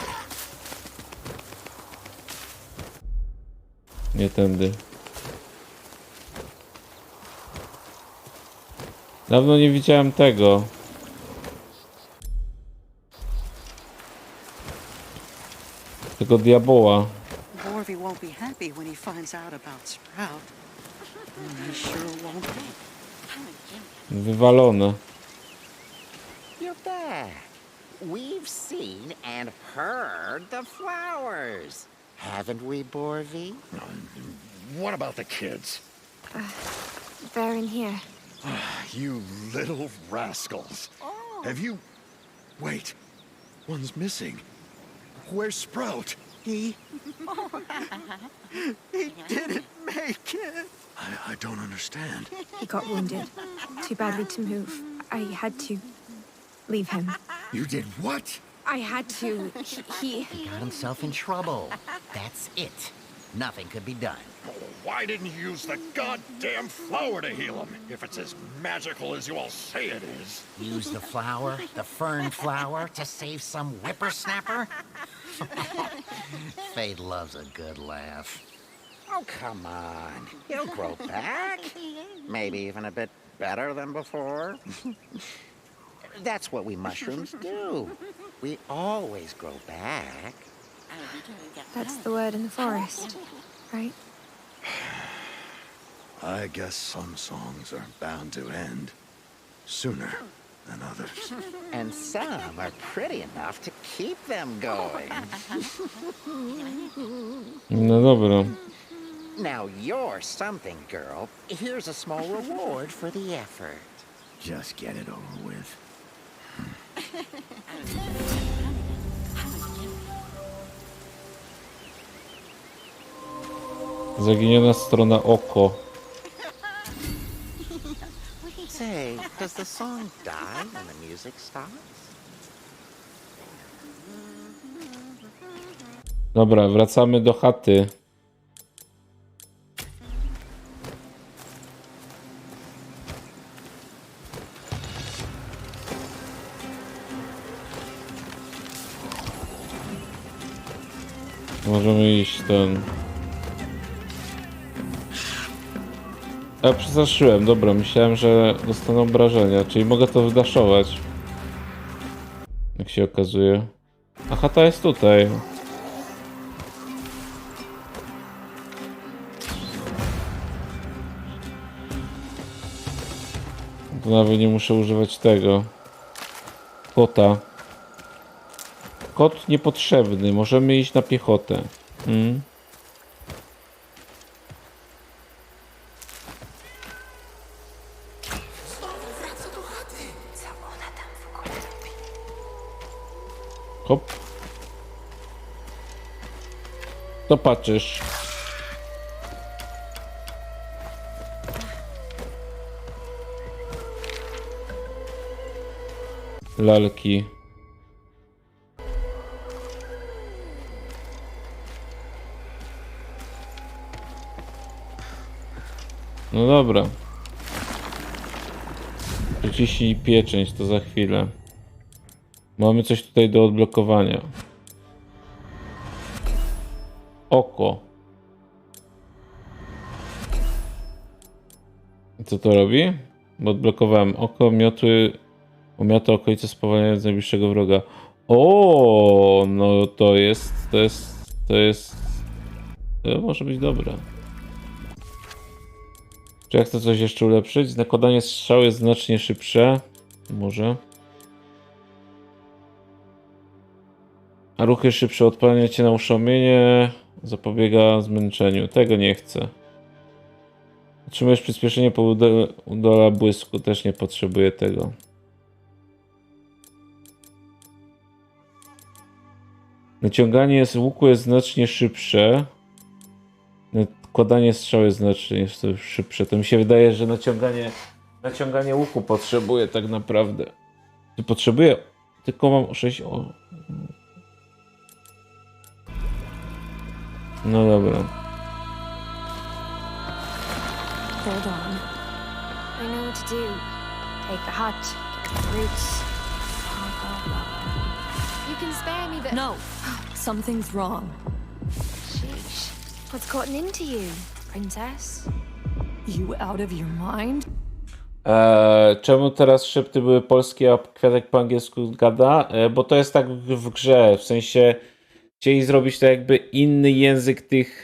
Nie tędy. Dawno nie widziałem tego. Tego diaboła. Borvi won't be happy when he finds out about Sprout. He sure won't be. Wywalone. You're back. We've seen and heard the flowers. Haven't we, Borvi? What about the kids? They're in here. You little rascals. Have you... Wait. One's missing. Where's Sprout? He didn't make it. I don't understand. He got wounded. Too badly to move. I had to leave him. You did what? I had to. He Got himself in trouble. That's it. Nothing could be done. Why didn't you use the goddamn flower to heal him, if it's as magical as you all say it is? Use the flower, the fern flower, to save some whippersnapper? Fate loves a good laugh. Oh, come on. He'll grow back. Maybe even a bit better than before. That's what we mushrooms do. We always grow back. That's the word in the forest, right? I guess some songs are bound to end sooner than others. And some are pretty enough to keep them going. No dobra. Now you're something, girl. Here's a small reward for the effort. Just get it over with. Zaginiona strona oko. Say, does the song die when the music stops? Dobra, wracamy do chaty. Możemy iść ten. Ja przestraszyłem, dobra, myślałem, że dostanę obrażenia, czyli mogę to wydaszować. Jak się okazuje. A chata jest tutaj. To nawet nie muszę używać tego. Kota. Kot niepotrzebny, możemy iść na piechotę. Hop. To patrzysz. Lalki. No dobra. Przyciśnij pieczęć, to za chwilę. Mamy coś tutaj do odblokowania. Oko. Co to robi? Bo odblokowałem oko, omiata okolice spowalniając najbliższego wroga. O, no to może być dobre. Czy ja chcę coś jeszcze ulepszyć? Nakładanie strzału jest znacznie szybsze. Może. A ruchy szybsze, odpalanie cię na uszomienie zapobiega zmęczeniu. Tego nie chcę. Otrzymujesz przyspieszenie po udala błysku. Też nie potrzebuję tego. Naciąganie z łuku jest znacznie szybsze. Nakładanie strzału jest znacznie szybsze. To mi się wydaje, że naciąganie łuku potrzebuję tak naprawdę. Potrzebuję, tylko mam 6. No dobra. Hold on. I know what to do. Take a hut, get the roots. Blah, blah, blah. You can spare me the... No, something's wrong. Sheesh. What's gotten into you, princess? You out of your mind? Czemu teraz szepty były polskie, a kwiatek po angielsku gada? Bo to jest tak w grze, w sensie chcieli zrobić to jakby inny język tych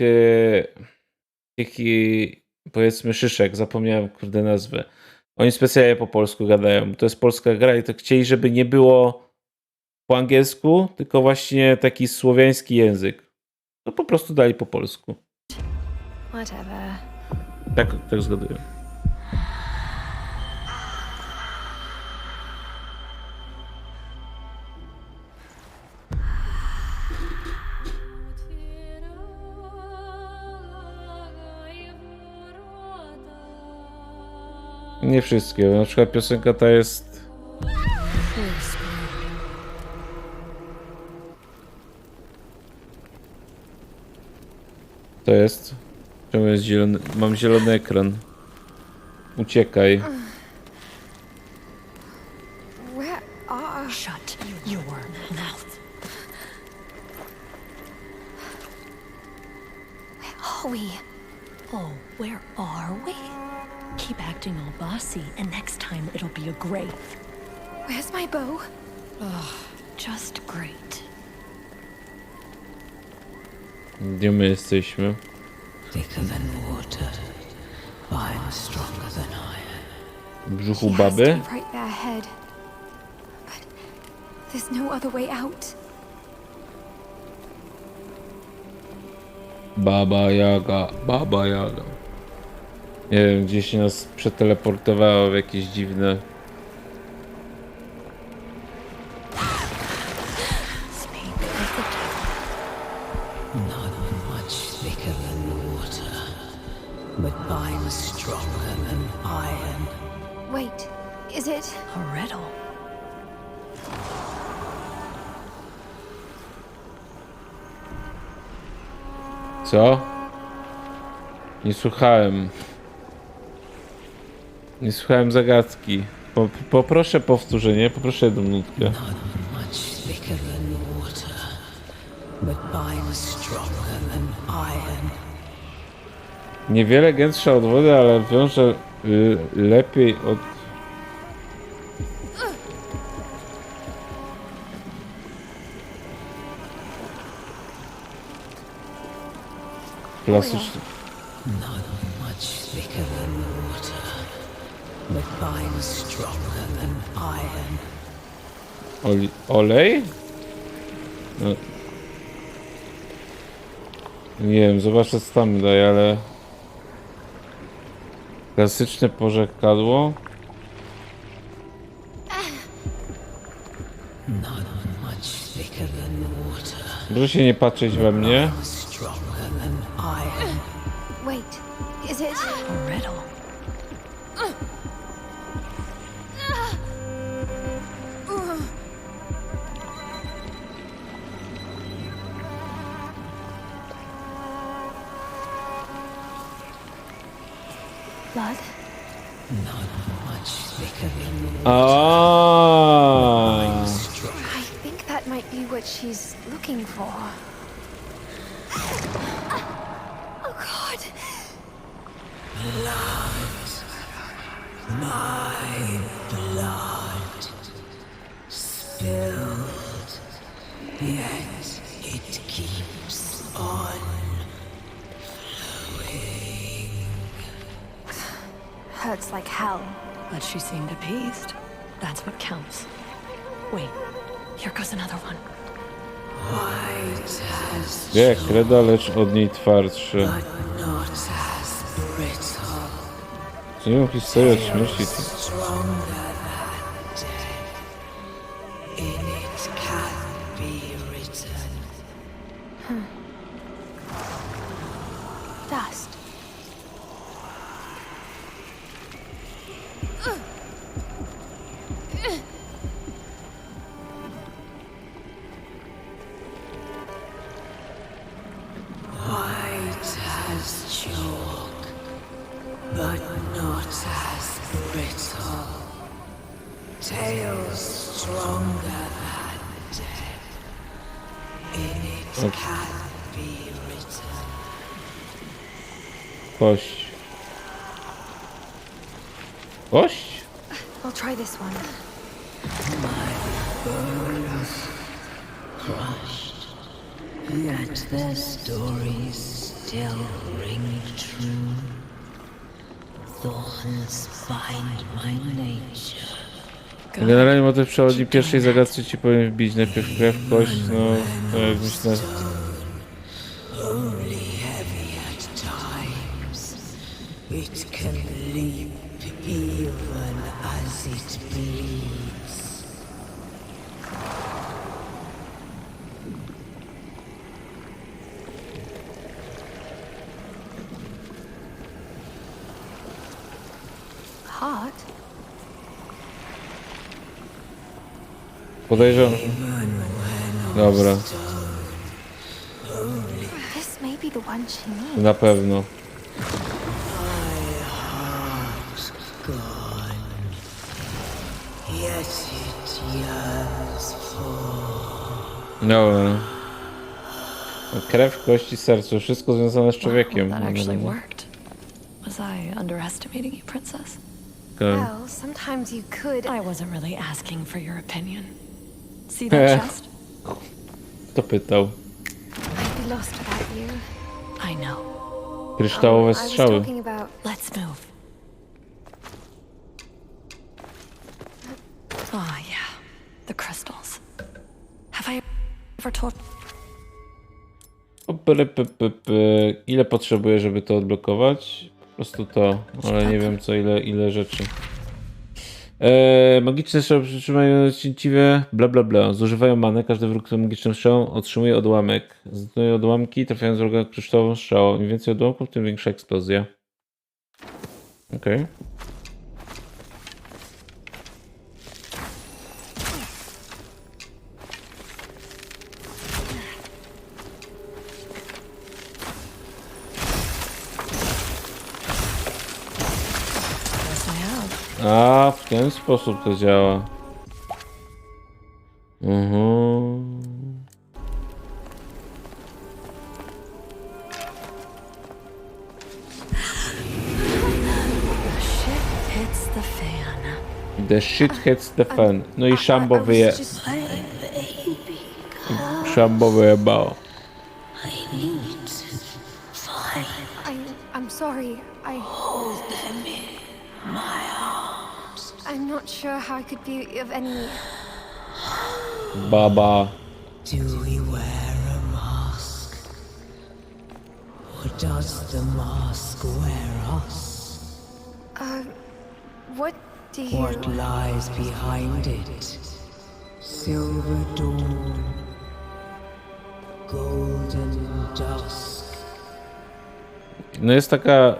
powiedzmy szyszek, zapomniałem kurde nazwę. Oni specjalnie po polsku gadają, to jest polska gra i to chcieli, żeby nie było po angielsku, tylko właśnie taki słowiański język. To po prostu dali po polsku. Whatever. Tak zgaduję. Nie wszystkie, na przykład piosenka ta jest... To jest? Czemu jest zielony? Mam zielony ekran. Uciekaj. Where are... Shut your mouth. Where are we? Oh, where are we? Keep acting all bossy, and next time it'll be a grave. Where's my bow? Just great. Gdzie my jesteśmy? Thicker than water, I'm stronger than iron. W brzuchu He has to baby? be right there ahead. But there's no other way out. Baba Yaga, Baba Yaga. Nie wiem, gdzieś nas przeteleportowało w jakieś dziwne... Not much thicker than water, but I'm stronger than iron. Wait, is it? A riddle. Co? Nie słuchałem. Nie słuchałem zagadki. Poproszę powtórzenie, poproszę jedną nutkę. Not much thicker than water, but I'm stronger than iron. Niewiele gęstsza od wody, ale wiąże lepiej od... Klasyczny. Not much thicker than water, but I'm stronger than iron. Olej? No. Nie wiem, zobaczę co tam daje, ale... Klasyczne porzekadło. Not much thicker than water, Proszę się nie patrzeć we mnie. stronger than iron. Wait, is it? A riddle. Blood? Not much thicker than Ah. I think that might be what she's looking for. Oh God! my blood spilled, yet it keeps on flowing. Hurts like hell. But she seemed appeased. That's what counts. Wait, here goes another one. White as Jak kreda, lecz od niej twardszy. but not as brittle. Co nie mam historii od śmierci. Stronger than death. In it can be written. Dust. White as chalk, but not as brittle. Tales stronger than death. In it can be written. Kość. Kość? I'll try this one. Crushed, yet their stories still ring true. Thorns bind my nature. Generalnie motyw przewodni pierwszej zagadce ci powinien wbić. Najpierw krew, kość, no... To jak myślę... Only heavy at times. It can leap even as it bleeds. heart. Podejrzewam. Dobra, This may be the one she needs. na pewno. Dobra. Krew, kości, serce, wszystko związane z człowiekiem. That actually worked. Was I underestimating you, princess? Okay. Well, sometimes you could. I wasn't really asking for your opinion. See that chest? Kto pytał? I'd be lost without you. I know. Kryształowe I was strzały. talking about. Let's move. Oh, yeah. The crystals. Have I ever told... Ile potrzebuję, żeby to odblokować? Po prostu to, ale nie wiem co, ile rzeczy. Magiczne strzały przytrzymają cięciwie, bla bla bla. Zużywają manę, każdy wróg, który magicznym strzałą otrzymuje odłamek. Zdejmują odłamki, trafiając wroga kryształową strzałą. Im więcej odłamków, tym większa eksplozja. Okej. A, w ten sposób to działa. The shit hits the fan. No i Szambo wyje... Szambo wyjebało. I'm sorry. I'm not sure how I could be of any. Baba. Do we wear a mask? Or does the mask wear us? What do you? What lies behind it? Silver dawn, golden dusk. No jest taka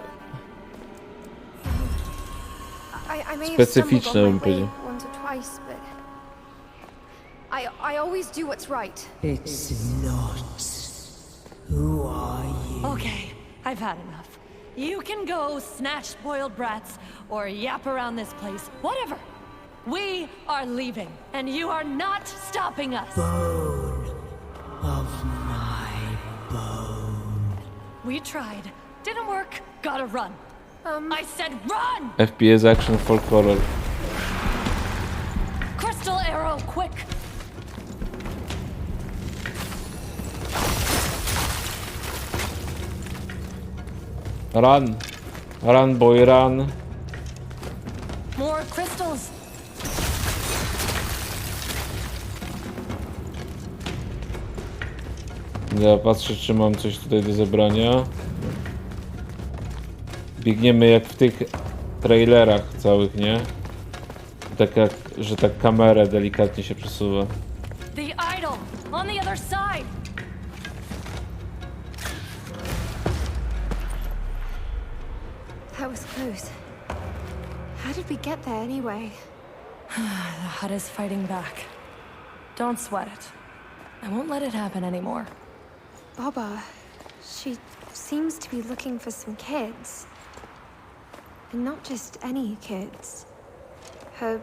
I may have specyficzna, stumbled bym on my powiedział. way once or twice, but I always do what's right. It's not. Who are you? Okay, I've had enough. You can go snatch spoiled brats or yap around this place, whatever. We are leaving, and you are not stopping us. Bone of my bone. We tried. Didn't work. Gotta run. I said run! FPS action folk horror. Crystal arrow, quick! Run! Run boy, run! More crystals! Ja patrzę, czy mam coś tutaj do zebrania. Biegniemy jak w tych trailerach całych, nie? Tak jak, że tak kamerę delikatnie się przesuwa. The idol! On the other side! That was close. How did we get there anyway? The hut is fighting back. Don't sweat it. I won't let it happen anymore. Baba, she seems to be looking for some kids. And not just any kids. Her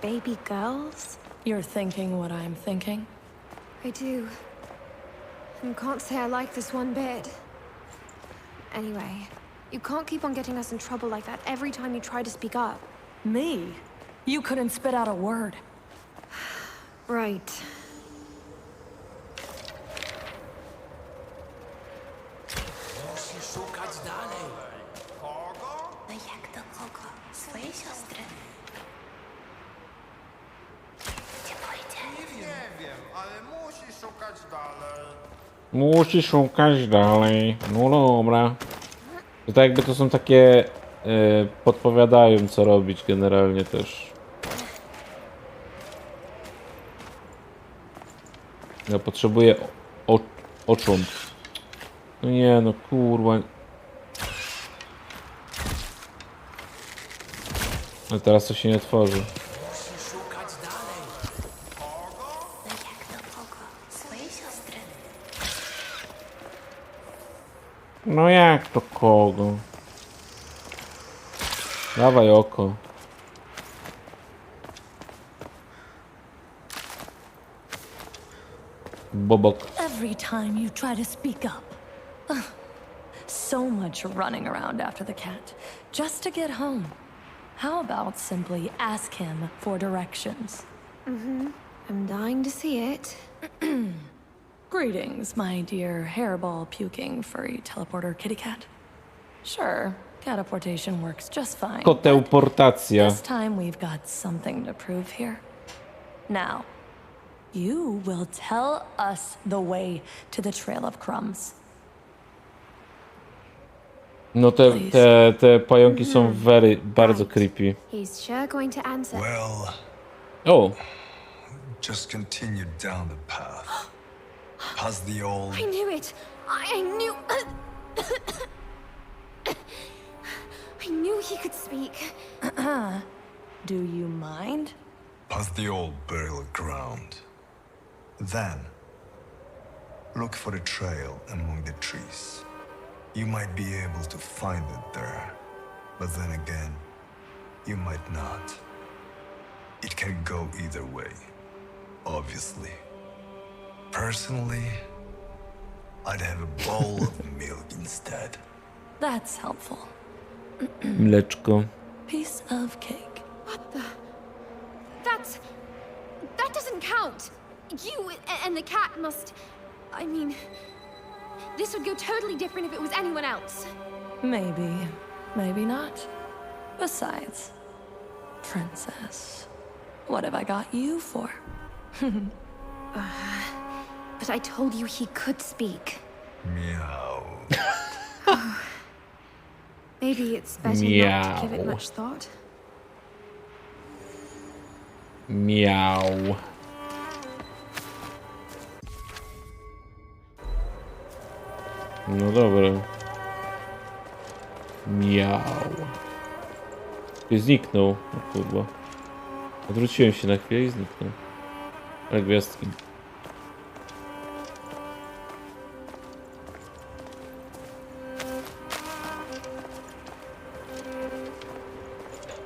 baby girls? You're thinking what I'm thinking? I do. And can't say I like this one bit. Anyway, you can't keep on getting us in trouble like that every time you try to speak up. Me? You couldn't spit out a word. Right. No jak do kogo? Swojej siostry? Gdzie pójdzie? Nie wiem, ale musi szukać dalej. Musi szukać dalej. No dobra. To tak jakby to są takie... podpowiadają co robić generalnie też. Ja potrzebuję ocząt. No nie no kurwa. Ale teraz to się nie tworzy. No jak do kogo? Swojej siostry. No jak to kogo? Dawaj oko. Bobok. Every time you try to speak up. Ugh. So much running around after the cat, just to get home. How about simply ask him for directions? I'm dying to see it. Greetings, my dear hairball puking furry teleporter kitty cat. Sure, catapultation works just fine. Koteleportacja. This time we've got something to prove here. Now, you will tell us the way to the Trail of Crumbs. No te pająki są bardzo creepy. He's sure going to answer. Well, O! just continue down the path. Past the old... I knew it! I knew... I knew he could speak. Do you mind? Past the old burial ground. Then, look for a trail among the trees. You might be able to find it there, but then again, you might not. It can go either way, obviously. Personally, I'd have a bowl of milk instead. That's helpful. Mleczko. Piece of cake. What the... That doesn't count! You and the cat must... I mean... This would go totally different if it was anyone else. Maybe, maybe not. Besides, princess, what have I got you for? But I told you he could speak. Meow. Maybe it's better not to give it much thought. Miau. No dobra. Miau. I zniknął. O kurwa. Odwróciłem się na chwilę i zniknął. Ale gwiazdki.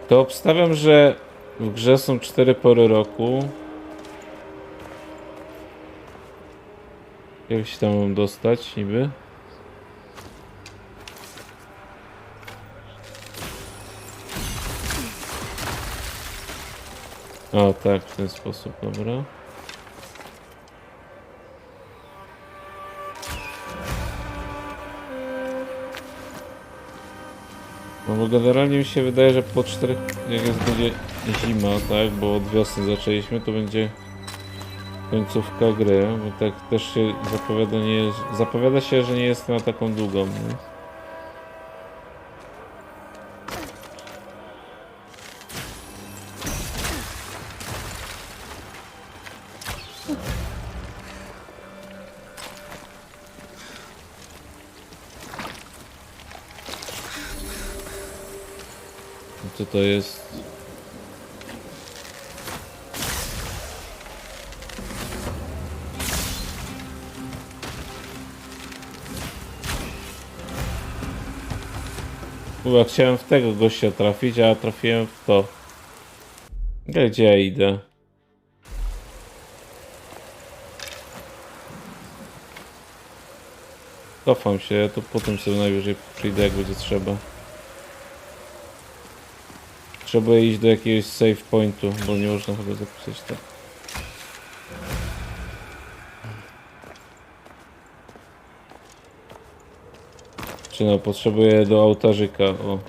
To obstawiam, że w grze są 4 pory roku. Jak się tam mam dostać niby? O tak, w ten sposób, dobra. No bo generalnie mi się wydaje, że po 4, jak będzie zima, tak, bo od wiosny zaczęliśmy, to będzie końcówka gry, bo tak też się zapowiada się, że nie jest na taką długą, nie? Co to jest? Chyba chciałem w tego gościa trafić, a trafiłem w to. Gdzie ja idę? Cofam się, ja tu potem sobie najwyżej przyjdę, jak będzie trzeba. Trzeba iść do jakiegoś save pointu, bo nie można chyba zapisać tak. Czy no, potrzebuję do ołtarzyka, o.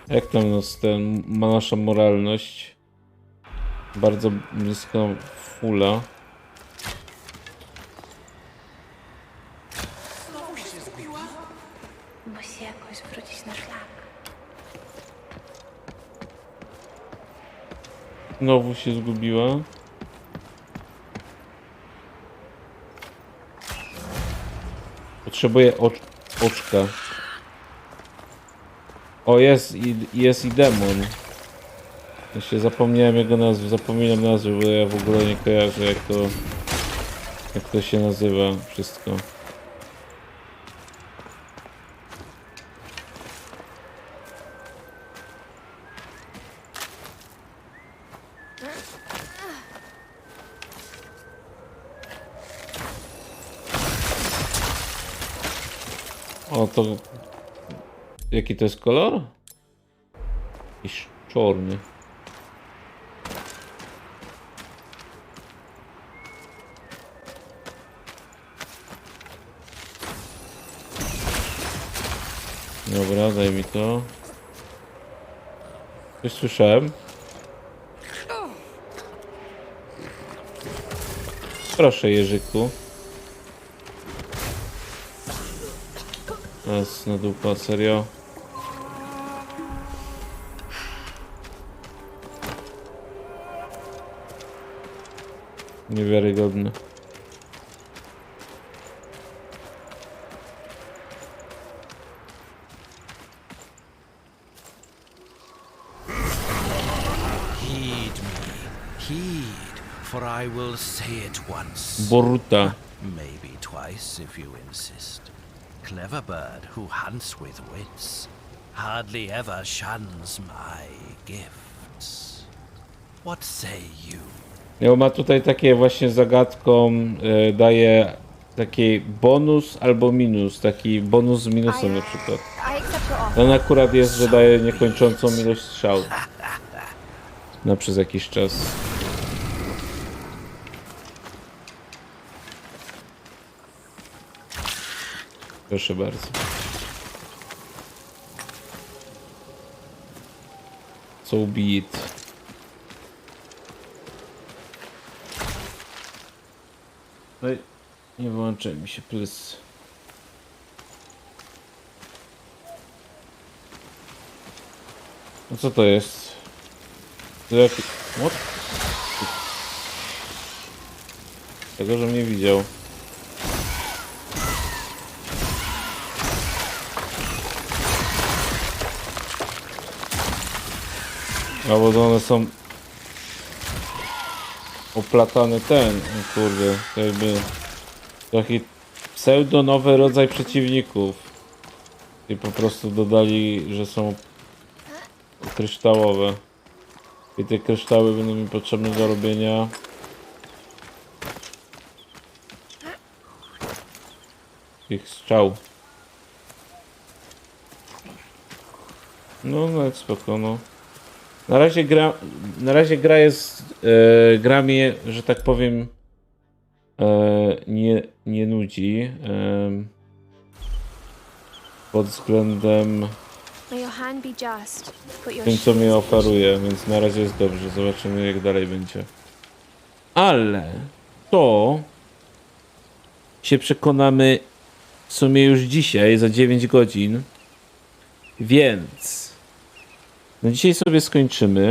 Jak tam ma nasza moralność? Bardzo blisko fulla. Musi jakoś wrócić na szlak. Znowu się zgubiła. Potrzebuję oczka. O, jest i demon. Ja się zapomniałem jego nazwy, zapominam nazwy, bo ja w ogóle nie kojarzę jak to się nazywa wszystko. O, to... Jaki to jest kolor? Jakiś czarny. Dobra, daj mi to. Coś słyszałem. Proszę, Jerzyku. Teraz na dupa, serio. Niewiarygodne. Heed, for I will say it once. Boruta. Maybe twice if you insist. Clever bird who hunts with wits hardly ever shuns my gifts. What say you? No, ma tutaj takie właśnie zagadką, daje taki bonus albo minus, taki bonus z minusem na przykład. Ten akurat jest, że daje niekończącą ilość strzał. No, przez jakiś czas. Proszę bardzo. So be it. No i nie włącza mi się plus. No co to jest? To jaki... What? Tego, że mnie widział. A bo one są oplatane o kurde, to jakby taki pseudo nowy rodzaj przeciwników i po prostu dodali, że są kryształowe i te kryształy będą mi potrzebne do robienia tych strzał. No jak spoko, no. Na razie gra jest, gra mnie, że tak powiem, nie nudzi pod względem tym, co mi oferuje, więc na razie jest dobrze. Zobaczymy, jak dalej będzie. Ale to się przekonamy w sumie już dzisiaj, za 9 godzin, więc no dzisiaj sobie skończymy.